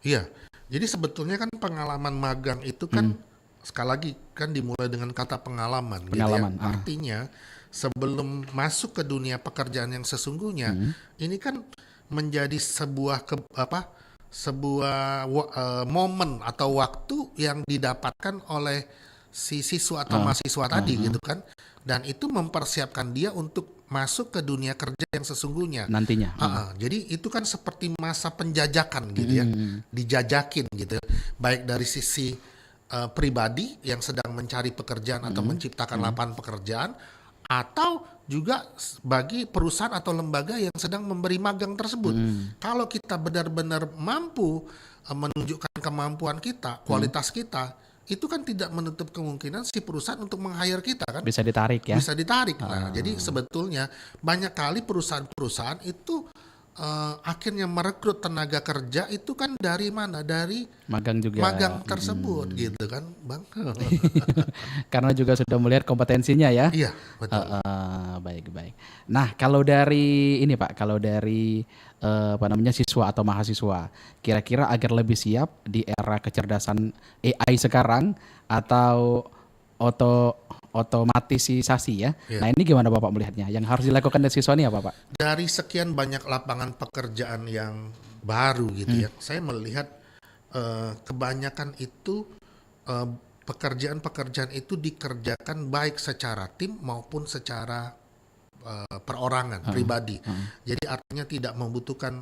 Iya, jadi sebetulnya kan pengalaman magang itu kan sekali lagi kan dimulai dengan kata pengalaman. Gitu ya. Artinya sebelum masuk ke dunia pekerjaan yang sesungguhnya, ini kan menjadi sebuah momen atau waktu yang didapatkan oleh si siswa atau mahasiswa tadi gitu kan, dan itu mempersiapkan dia untuk masuk ke dunia kerja yang sesungguhnya. Nantinya. Jadi itu kan seperti masa penjajakan gitu ya, dijajakin gitu, baik dari sisi pribadi yang sedang mencari pekerjaan atau menciptakan lapangan pekerjaan, atau juga bagi perusahaan atau lembaga yang sedang memberi magang tersebut. Kalau kita benar-benar mampu menunjukkan kemampuan kita, kualitas kita, itu kan tidak menutup kemungkinan si perusahaan untuk meng-hire kita kan. Bisa ditarik ya. Bisa ditarik. Nah, jadi sebetulnya banyak kali perusahaan-perusahaan itu akhirnya merekrut tenaga kerja itu kan dari mana? Dari magang juga. Magang tersebut gitu kan, Bang. Karena juga sudah melihat kompetensinya ya. Iya, betul. Baik. Nah, kalau dari ini Pak, kalau dari siswa atau mahasiswa, kira-kira agar lebih siap di era kecerdasan AI sekarang atau otomatisasi ya. Iya. Nah, ini gimana Bapak melihatnya? Yang harus dilakukan dari siswa ini apa Pak? Dari sekian banyak lapangan pekerjaan yang baru gitu ya, saya melihat kebanyakan itu pekerjaan-pekerjaan itu dikerjakan baik secara tim maupun secara perorangan pribadi. Jadi artinya tidak membutuhkan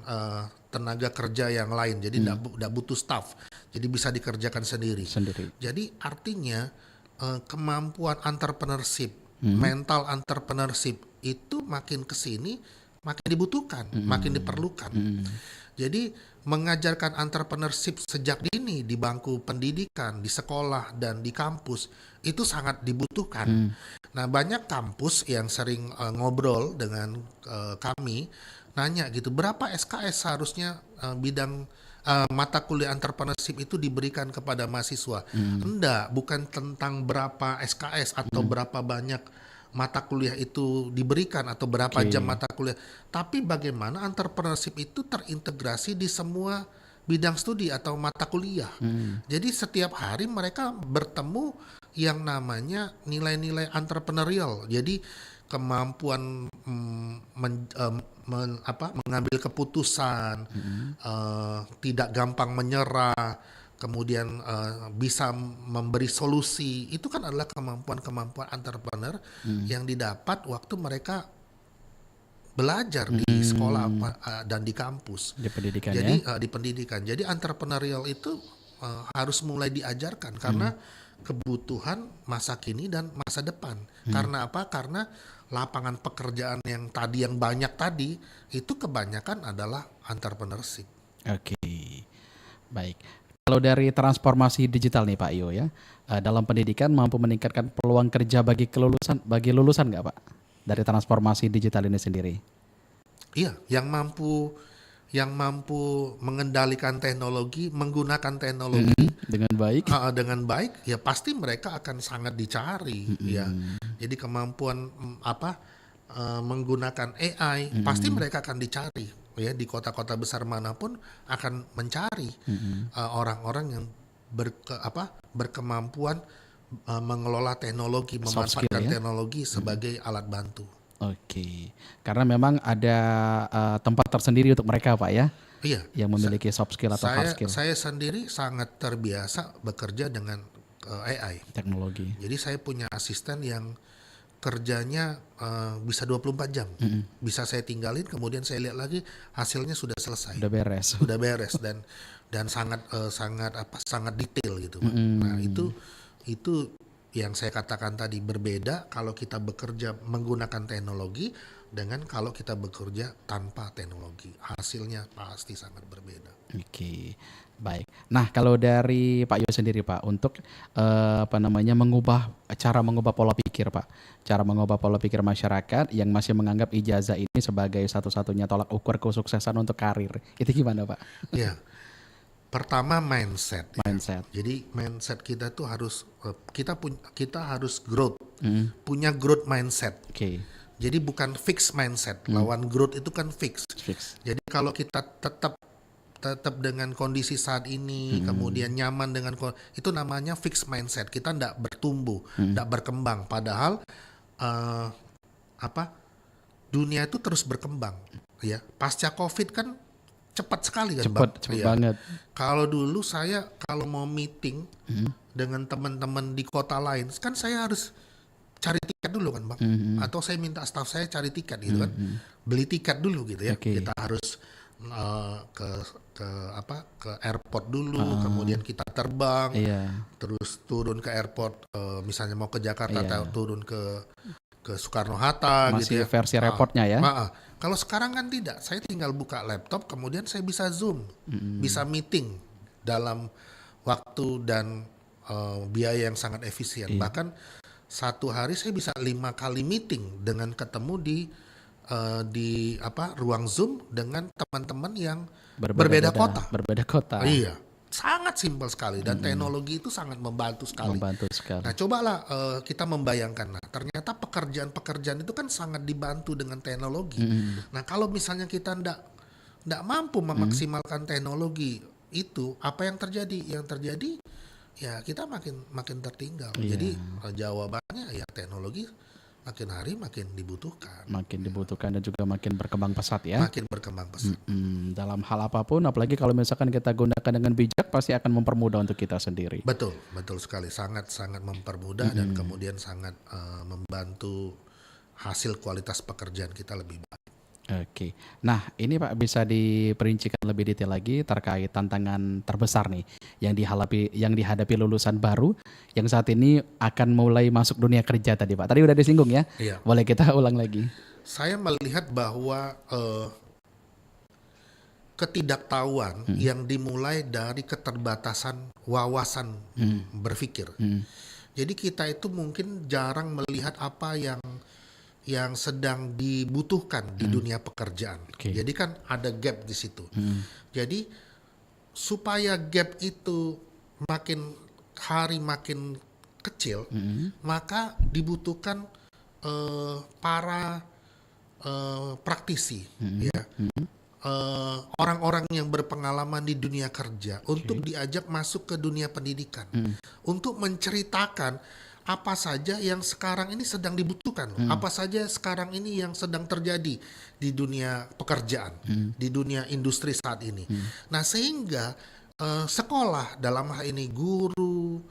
tenaga kerja yang lain. Jadi tidak butuh staff. Jadi bisa dikerjakan sendiri. Jadi artinya kemampuan entrepreneurship, mental entrepreneurship itu makin kesini makin dibutuhkan, makin diperlukan. Jadi mengajarkan entrepreneurship sejak dini di bangku pendidikan, di sekolah dan di kampus itu sangat dibutuhkan. Nah, banyak kampus yang sering ngobrol dengan kami nanya gitu, berapa SKS seharusnya bidang mata kuliah entrepreneurship itu diberikan kepada mahasiswa. Enggak, bukan tentang berapa SKS atau berapa banyak mata kuliah itu diberikan atau berapa jam mata kuliah, tapi bagaimana entrepreneurship itu terintegrasi di semua bidang studi atau mata kuliah. Jadi setiap hari mereka bertemu yang namanya nilai-nilai entrepreneurial. Jadi kemampuan mengambil keputusan, tidak gampang menyerah, kemudian bisa memberi solusi, itu kan adalah kemampuan-kemampuan entrepreneur yang didapat waktu mereka belajar di sekolah dan di kampus. Di pendidikan. Jadi di pendidikan. Jadi entrepreneurial itu harus mulai diajarkan karena kebutuhan masa kini dan masa depan. Karena apa? Karena lapangan pekerjaan yang banyak tadi itu kebanyakan adalah entrepreneurship. Oke. Baik. Kalau dari transformasi digital nih Pak Iyo ya, dalam pendidikan mampu meningkatkan peluang kerja bagi lulusan nggak Pak? Dari transformasi digital ini sendiri? Iya, yang mampu mengendalikan teknologi, menggunakan teknologi dengan baik, ya pasti mereka akan sangat dicari. Ya, jadi kemampuan menggunakan AI pasti mereka akan dicari. Ya, di kota-kota besar manapun akan mencari orang-orang yang berkemampuan mengelola teknologi, memanfaatkan teknologi sebagai alat bantu. Oke, karena memang ada tempat tersendiri untuk mereka Pak ya? Iya. Yang memiliki soft skill atau hard skill. Saya sendiri sangat terbiasa bekerja dengan AI. Teknologi. Jadi saya punya asisten yang kerjanya bisa 24 jam. Bisa saya tinggalin, kemudian saya lihat lagi hasilnya sudah selesai. Sudah beres. Sudah beres dan sangat detail gitu. Nah, itu yang saya katakan tadi, berbeda kalau kita bekerja menggunakan teknologi dengan kalau kita bekerja tanpa teknologi. Hasilnya pasti sangat berbeda. Oke. Baik. Nah, kalau dari Pak Yo sendiri Pak, untuk cara mengubah pola pikir Pak, cara mengubah pola pikir masyarakat yang masih menganggap ijazah ini sebagai satu-satunya tolak ukur kesuksesan untuk karir, itu gimana Pak? Ya, pertama mindset. Mindset. Ya. Jadi mindset kita tuh harus kita harus growth, punya growth mindset. Oke. Jadi bukan fixed mindset. Lawan growth itu kan fix. Jadi kalau kita tetap dengan kondisi saat ini, kemudian nyaman dengan itu namanya fixed mindset. Kita tidak bertumbuh, tidak berkembang. Padahal dunia itu terus berkembang. Ya, pasca COVID kan cepat sekali kan, Bang? Cepat banget. Kalau dulu saya kalau mau meeting dengan teman-teman di kota lain, kan saya harus cari tiket tiket dulu kan Bang, atau saya minta staff saya cari tiket gitu kan, Hmm. beli tiket dulu gitu ya. Oke. Kita harus ke airport dulu, kemudian kita terbang, Iya. terus turun ke airport, misalnya mau ke Jakarta Iya. atau turun ke Soekarno Hatta gitu Masih ya. versi repotnya ya. Kalau sekarang kan tidak, saya tinggal buka laptop, kemudian saya bisa Zoom, bisa meeting dalam waktu dan biaya yang sangat efisien. Iya. Bahkan satu hari saya bisa 5 kali meeting dengan ketemu di ruang Zoom dengan teman-teman yang berbeda kota. Berbeda kota. Iya, sangat simpel sekali dan teknologi itu sangat membantu sekali. Membantu sekali. Nah, cobalah kita membayangkan. Nah, ternyata pekerjaan-pekerjaan itu kan sangat dibantu dengan teknologi. Nah, kalau misalnya kita ndak mampu memaksimalkan teknologi itu, apa yang terjadi? Yang terjadi ya kita makin tertinggal. Iya. Jadi jawabannya ya teknologi makin hari makin dibutuhkan. Makin dibutuhkan dan juga makin berkembang pesat ya. Makin berkembang pesat. Dalam hal apapun, apalagi kalau misalkan kita gunakan dengan bijak, pasti akan mempermudah untuk kita sendiri. Betul sekali. Sangat mempermudah dan kemudian sangat membantu hasil kualitas pekerjaan kita lebih baik. Oke, nah ini Pak bisa diperincikan lebih detail lagi terkait tantangan terbesar nih yang dihadapi lulusan baru yang saat ini akan mulai masuk dunia kerja tadi Pak. Tadi udah disinggung ya, Iya. boleh kita ulang lagi. Saya melihat bahwa ketidaktahuan yang dimulai dari keterbatasan wawasan berpikir. Jadi kita itu mungkin jarang melihat apa yang sedang dibutuhkan di dunia pekerjaan. Oke. Jadi kan ada gap di situ. Jadi supaya gap itu makin hari makin kecil, maka dibutuhkan para praktisi, ya, orang-orang yang berpengalaman di dunia kerja untuk diajak masuk ke dunia pendidikan, untuk menceritakan apa saja yang sekarang ini sedang dibutuhkan, apa saja sekarang ini yang sedang terjadi di dunia pekerjaan, di dunia industri saat ini. Nah, sehingga sekolah dalam hal ini guru,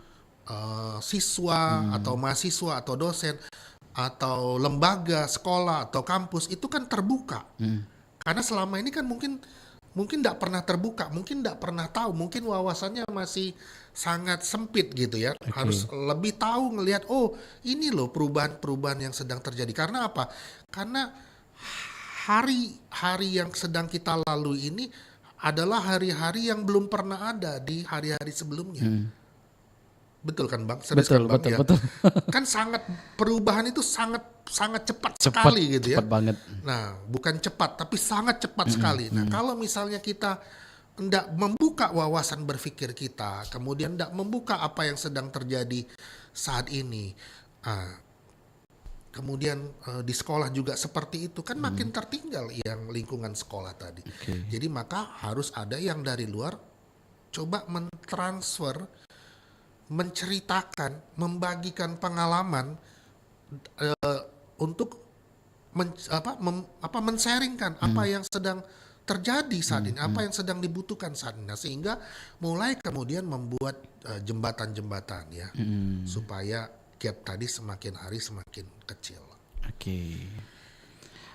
siswa atau mahasiswa atau dosen atau lembaga sekolah atau kampus itu kan terbuka. Karena selama ini kan mungkin tidak pernah terbuka, mungkin tidak pernah tahu, mungkin wawasannya masih sangat sempit gitu ya. Harus lebih tahu ngelihat, oh ini loh perubahan-perubahan yang sedang terjadi. Karena apa? Karena hari-hari yang sedang kita lalui ini adalah hari-hari yang belum pernah ada di hari-hari sebelumnya. Betul kan Bang? Serius Betul, kan, Bang? betul. Kan perubahan itu sangat cepat sekali gitu ya. Cepat banget. Nah, bukan cepat tapi sangat cepat sekali. Nah, kalau misalnya kita tidak membuka wawasan berpikir kita, kemudian tidak membuka apa yang sedang terjadi saat ini, kemudian di sekolah juga seperti itu, kan makin tertinggal yang lingkungan sekolah tadi. Jadi maka harus ada yang dari luar coba mentransfer, menceritakan, membagikan pengalaman untuk men-sharingkan apa yang sedang terjadi saat ini, apa yang sedang dibutuhkan saat ini. Nah, sehingga mulai kemudian membuat jembatan-jembatan ya, supaya gap tadi semakin hari semakin kecil. Oke.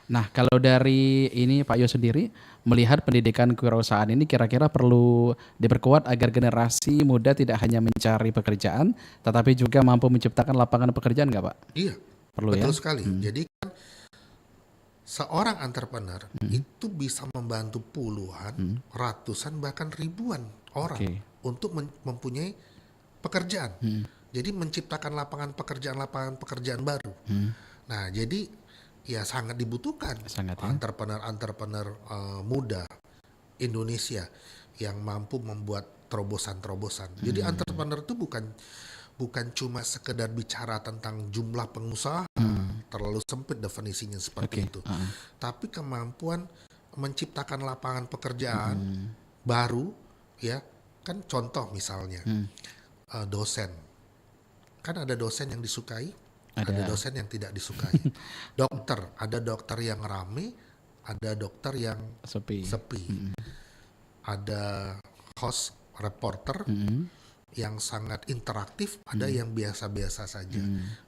Nah, kalau dari ini Pak Yo sendiri melihat pendidikan kewirausahaan ini kira-kira perlu diperkuat agar generasi muda tidak hanya mencari pekerjaan, tetapi juga mampu menciptakan lapangan pekerjaan nggak Pak? Iya, Perlu betul ya? sekali. Jadi kan seorang entrepreneur itu bisa membantu puluhan, ratusan, bahkan ribuan orang untuk mempunyai pekerjaan. Jadi menciptakan lapangan pekerjaan baru. Nah, jadi ya sangat dibutuhkan entrepreneur muda Indonesia yang mampu membuat terobosan-terobosan. Jadi entrepreneur itu bukan cuma sekedar bicara tentang jumlah pengusaha, terlalu sempit definisinya seperti itu. Tapi kemampuan menciptakan lapangan pekerjaan baru, ya kan, contoh misalnya dosen, kan ada dosen yang disukai, ada dosen yang tidak disukai. Dokter, ada dokter yang rame, ada dokter yang sepi. Ada host, reporter yang sangat interaktif, ada yang biasa-biasa saja.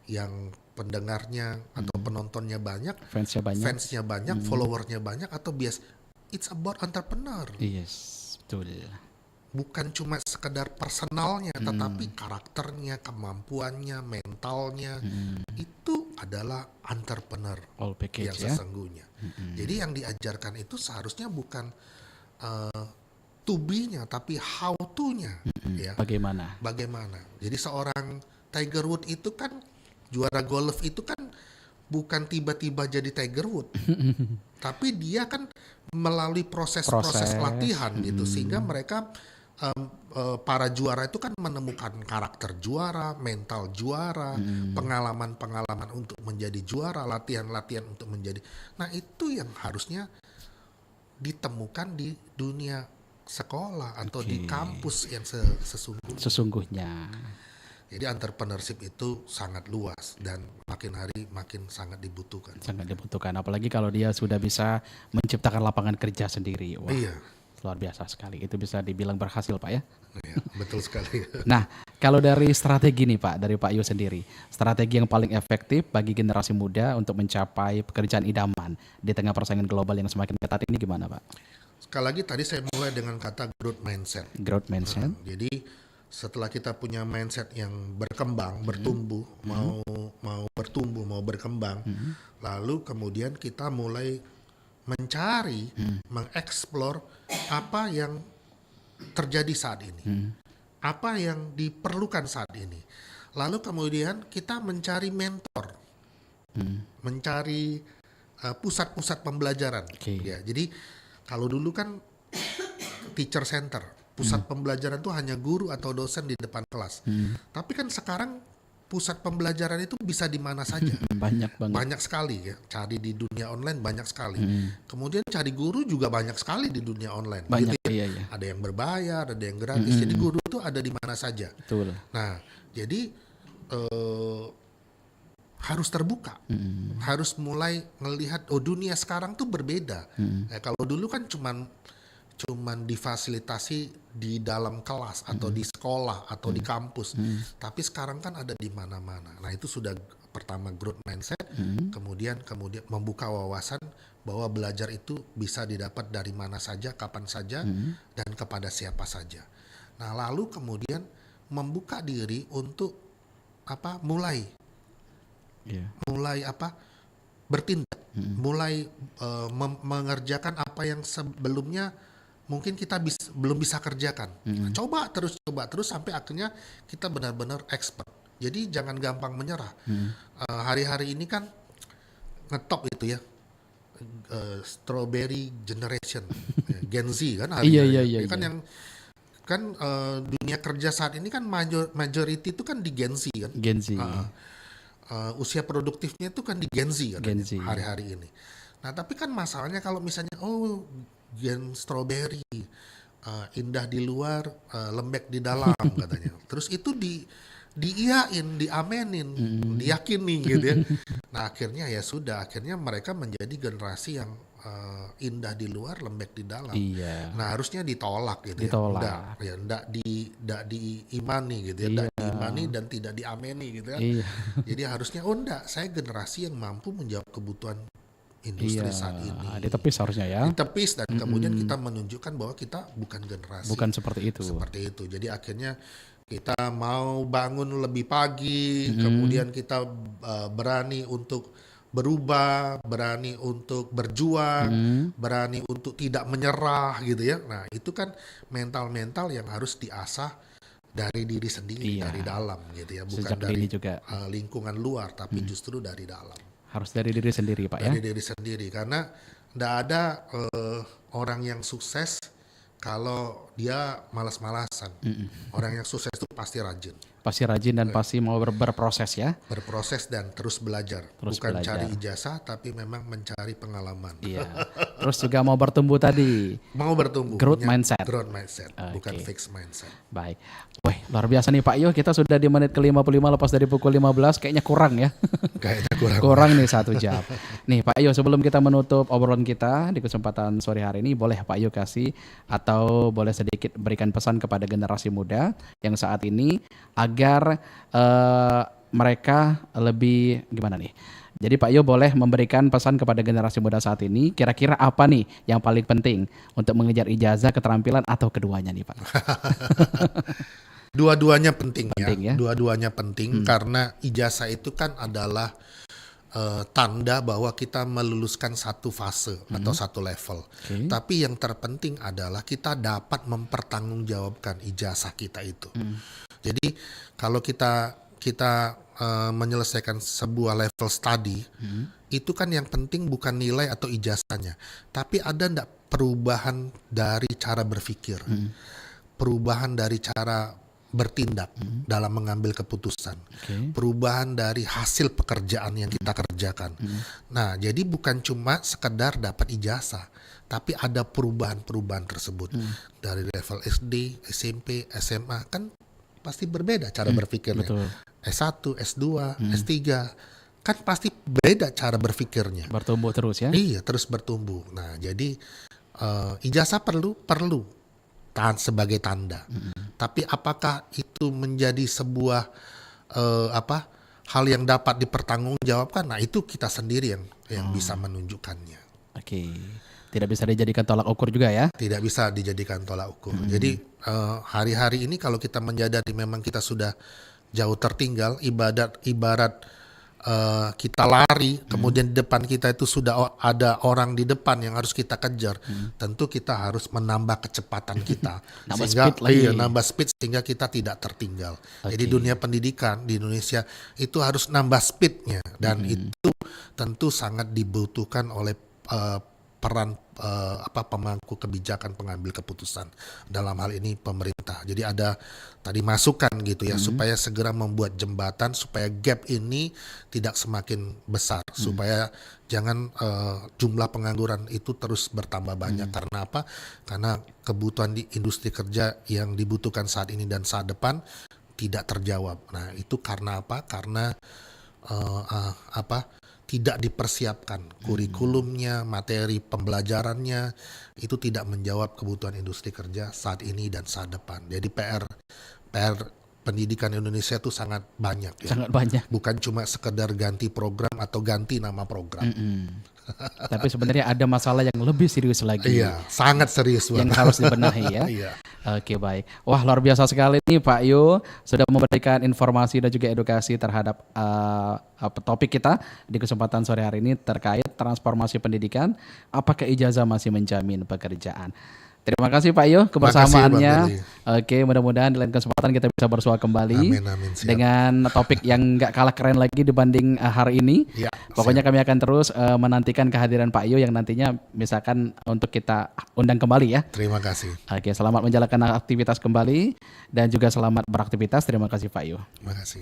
Yang pendengarnya atau penontonnya banyak, fansnya banyak, followernya banyak, atau it's about entrepreneur. Yes, betul. Bukan cuma sekedar personalnya, tetapi karakternya, kemampuannya, mentalnya, itu adalah entrepreneur All package yang ya. sesungguhnya. Jadi yang diajarkan itu seharusnya bukan to be-nya, tapi how to-nya. Ya. Bagaimana? Jadi seorang Tiger Woods itu kan, juara golf itu kan bukan tiba-tiba jadi Tiger Woods, tapi dia kan melalui proses latihan gitu, sehingga mereka para juara itu kan menemukan karakter juara, mental juara, pengalaman-pengalaman untuk menjadi juara, latihan-latihan untuk menjadi. Nah itu yang harusnya ditemukan di dunia sekolah atau di kampus yang sesungguhnya. Jadi entrepreneurship itu sangat luas dan makin hari makin sangat dibutuhkan. Sangat dibutuhkan, apalagi kalau dia sudah bisa menciptakan lapangan kerja sendiri. Wah, iya. Luar biasa sekali. Itu bisa dibilang berhasil, Pak ya. Iya, betul sekali. Nah, kalau dari strategi nih Pak, dari Pak Yu sendiri, strategi yang paling efektif bagi generasi muda untuk mencapai pekerjaan idaman di tengah persaingan global yang semakin ketat ini gimana Pak? Sekali lagi tadi saya mulai dengan kata growth mindset. Growth mindset. Jadi setelah kita punya mindset yang berkembang, bertumbuh, mau bertumbuh, mau berkembang, lalu kemudian kita mulai mencari, mengeksplor apa yang terjadi saat ini, apa yang diperlukan saat ini. Lalu kemudian kita mencari mentor, mencari pusat-pusat pembelajaran. Ya, jadi kalau dulu kan teacher center, pusat pembelajaran itu hanya guru atau dosen di depan kelas. Tapi kan sekarang pusat pembelajaran itu bisa di mana saja. Banyak banget. Banyak sekali ya. Cari di dunia online banyak sekali. Kemudian cari guru juga banyak sekali di dunia online. Banyak, gitu ya. iya. Ada yang berbayar, ada yang gratis. Jadi guru itu ada di mana saja. Betul. Nah, jadi harus terbuka. Harus mulai melihat, oh dunia sekarang tuh berbeda. Kalau dulu kan cuman difasilitasi di dalam kelas atau di sekolah atau di kampus, tapi sekarang kan ada di mana-mana. Nah itu sudah pertama growth mindset, kemudian membuka wawasan bahwa belajar itu bisa didapat dari mana saja, kapan saja, dan kepada siapa saja. Nah lalu kemudian membuka diri untuk mulai bertindak, mulai mengerjakan apa yang sebelumnya mungkin kita belum bisa kerjakan. Coba terus sampai akhirnya kita benar-benar expert. Jadi jangan gampang menyerah. Hari-hari ini kan ngetop itu ya, strawberry generation, Gen Z kan hari ini. Kan yang kan dunia kerja saat ini kan majority itu kan di Gen Z kan. Gen Z. Usia produktifnya itu kan di Gen Z kan hari-hari ini. Nah tapi kan masalahnya kalau misalnya Gen strawberry, indah di luar, lembek di dalam katanya. Terus itu diiyain, diamenin, diyakini gitu ya. Nah akhirnya ya sudah, akhirnya mereka menjadi generasi yang indah di luar, lembek di dalam. Iya. Nah harusnya ditolak gitu ya. Enggak diimani gitu ya. Enggak diimani dan tidak diameni gitu ya. Iya. Jadi harusnya saya generasi yang mampu menjawab kebutuhan industri saat ini. Ditepis harusnya ya. Ditepis dan kemudian kita menunjukkan bahwa kita bukan generasi. Bukan seperti itu. Seperti itu. Jadi akhirnya kita mau bangun lebih pagi, kemudian kita berani untuk berubah, berani untuk berjuang, berani untuk tidak menyerah gitu ya. Nah itu kan mental-mental yang harus diasah dari diri sendiri, dari dalam gitu ya. Bukan sejak dari juga. Lingkungan luar, tapi justru dari dalam. Harus dari diri sendiri Pak ya? Dari diri sendiri, karena tidak ada orang yang sukses kalau dia malas-malasan. Orang yang sukses itu pasti rajin. Pasti rajin dan pasti mau berproses ya? Berproses dan terus belajar. Bukan cari ijazah, tapi memang mencari pengalaman. Iya. Terus juga mau bertumbuh tadi. Mau bertumbuh. Growth mindset. Growth mindset, bukan fixed mindset. Baik. Wih, luar biasa nih Pak Yo, kita sudah di menit ke-55 lepas dari pukul 15, kayaknya kurang ya. Kayaknya kurang nih 1 jam. Nih Pak Yo, sebelum kita menutup obrolan kita di kesempatan sore hari ini, boleh Pak Yo kasih atau boleh sedikit berikan pesan kepada generasi muda yang saat ini agar mereka lebih gimana nih? Jadi Pak Yo boleh memberikan pesan kepada generasi muda saat ini, kira-kira apa nih yang paling penting untuk mengejar ijazah, keterampilan, atau keduanya nih Pak? Dua-duanya penting ya. Dua-duanya penting karena ijazah itu kan adalah tanda bahwa kita meluluskan satu fase atau satu level. Tapi yang terpenting adalah kita dapat mempertanggungjawabkan ijazah kita itu. Jadi kalau kita menyelesaikan sebuah level study, itu kan yang penting bukan nilai atau ijazahnya, tapi ada enggak perubahan dari cara berpikir, perubahan dari cara bertindak dalam mengambil keputusan, perubahan dari hasil pekerjaan yang kita kerjakan. Nah, jadi bukan cuma sekedar dapat ijazah, tapi ada perubahan-perubahan tersebut dari level SD, SMP, SMA, kan pasti berbeda cara berpikirnya. Betul. S1, S2, S3, kan pasti beda cara berpikirnya. Bertumbuh terus ya? Iya, terus bertumbuh. Nah, jadi ijazah perlu sebagai tanda. Tapi apakah itu menjadi sebuah hal yang dapat dipertanggungjawabkan? Nah, itu kita sendiri yang bisa menunjukkannya. Oke. Tidak bisa dijadikan tolak ukur juga ya? Tidak bisa dijadikan tolak ukur. Jadi hari-hari ini kalau kita menyadari memang kita sudah jauh tertinggal, ibarat kita lari, kemudian di depan kita itu sudah ada orang di depan yang harus kita kejar. Tentu kita harus menambah kecepatan kita, Nambah sehingga speed lagi. nambah speed sehingga kita tidak tertinggal. Jadi dunia pendidikan di Indonesia itu harus nambah speednya, dan itu tentu sangat dibutuhkan oleh peran pemangku kebijakan, pengambil keputusan, dalam hal ini pemerintah. Jadi ada tadi masukan gitu ya, supaya segera membuat jembatan supaya gap ini tidak semakin besar, supaya jangan jumlah pengangguran itu terus bertambah banyak. Karena apa? Karena kebutuhan di industri kerja yang dibutuhkan saat ini dan saat depan tidak terjawab. Nah, itu karena apa? Karena tidak dipersiapkan kurikulumnya, materi pembelajarannya itu tidak menjawab kebutuhan industri kerja saat ini dan saat depan. Jadi PR pendidikan Indonesia itu sangat banyak ya. Sangat banyak. Bukan cuma sekedar ganti program atau ganti nama program. Tapi sebenarnya ada masalah yang lebih serius lagi. Iya, sangat serius yang harus dibenahi ya. Iya. Oke, baik. Wah, luar biasa sekali nih Pak Yo sudah memberikan informasi dan juga edukasi terhadap topik kita di kesempatan sore hari ini terkait transformasi pendidikan. Apakah ijazah masih menjamin pekerjaan? Terima kasih Pak Yo kebersamaannya. Oke, mudah-mudahan di lain kesempatan kita bisa bersua kembali. Amin, siap. Dengan topik yang nggak kalah keren lagi dibanding hari ini. Ya, Pokoknya siap. kami akan terus menantikan kehadiran Pak Yo yang nantinya misalkan untuk kita undang kembali ya. Terima kasih. Oke, selamat menjalankan aktivitas kembali dan juga selamat beraktivitas. Terima kasih Pak Yo. Terima kasih.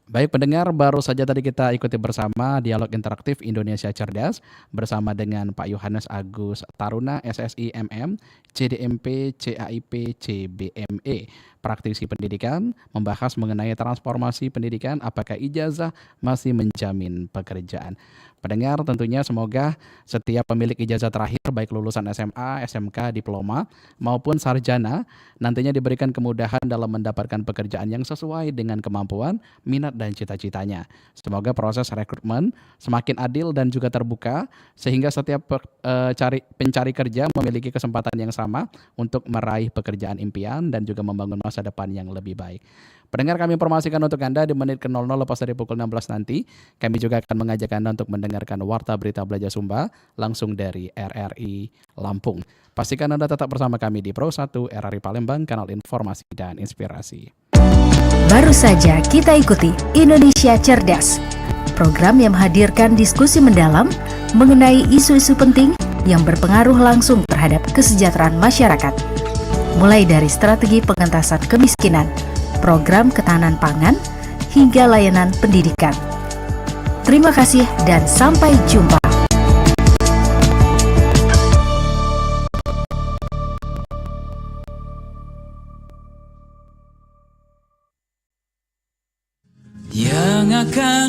Baik pendengar, baru saja tadi kita ikuti bersama dialog interaktif Indonesia Cerdas bersama dengan Pak Yohanes Agus Taruna, SSI MM, CDMP, CAIP, CBME, praktisi pendidikan, membahas mengenai transformasi pendidikan, apakah ijazah masih menjamin pekerjaan. Pendengar, tentunya semoga setiap pemilik ijazah terakhir baik lulusan SMA, SMK, diploma maupun sarjana nantinya diberikan kemudahan dalam mendapatkan pekerjaan yang sesuai dengan kemampuan, minat dan cita-citanya. Semoga proses rekrutmen semakin adil dan juga terbuka sehingga setiap pencari kerja memiliki kesempatan yang sama untuk meraih pekerjaan impian dan juga membangun masa depan yang lebih baik. Pendengar, kami informasikan untuk Anda di menit ke-00 lepas dari pukul 16 nanti. Kami juga akan mengajak Anda untuk mendengarkan Warta Berita Belajar Sumba langsung dari RRI Lampung. Pastikan Anda tetap bersama kami di Pro 1 RRI Palembang, kanal informasi dan inspirasi. Baru saja kita ikuti Indonesia Cerdas, program yang menghadirkan diskusi mendalam mengenai isu-isu penting yang berpengaruh langsung terhadap kesejahteraan masyarakat. Mulai dari strategi pengentasan kemiskinan, program ketahanan pangan, hingga layanan pendidikan. Terima kasih dan sampai jumpa. Yang akan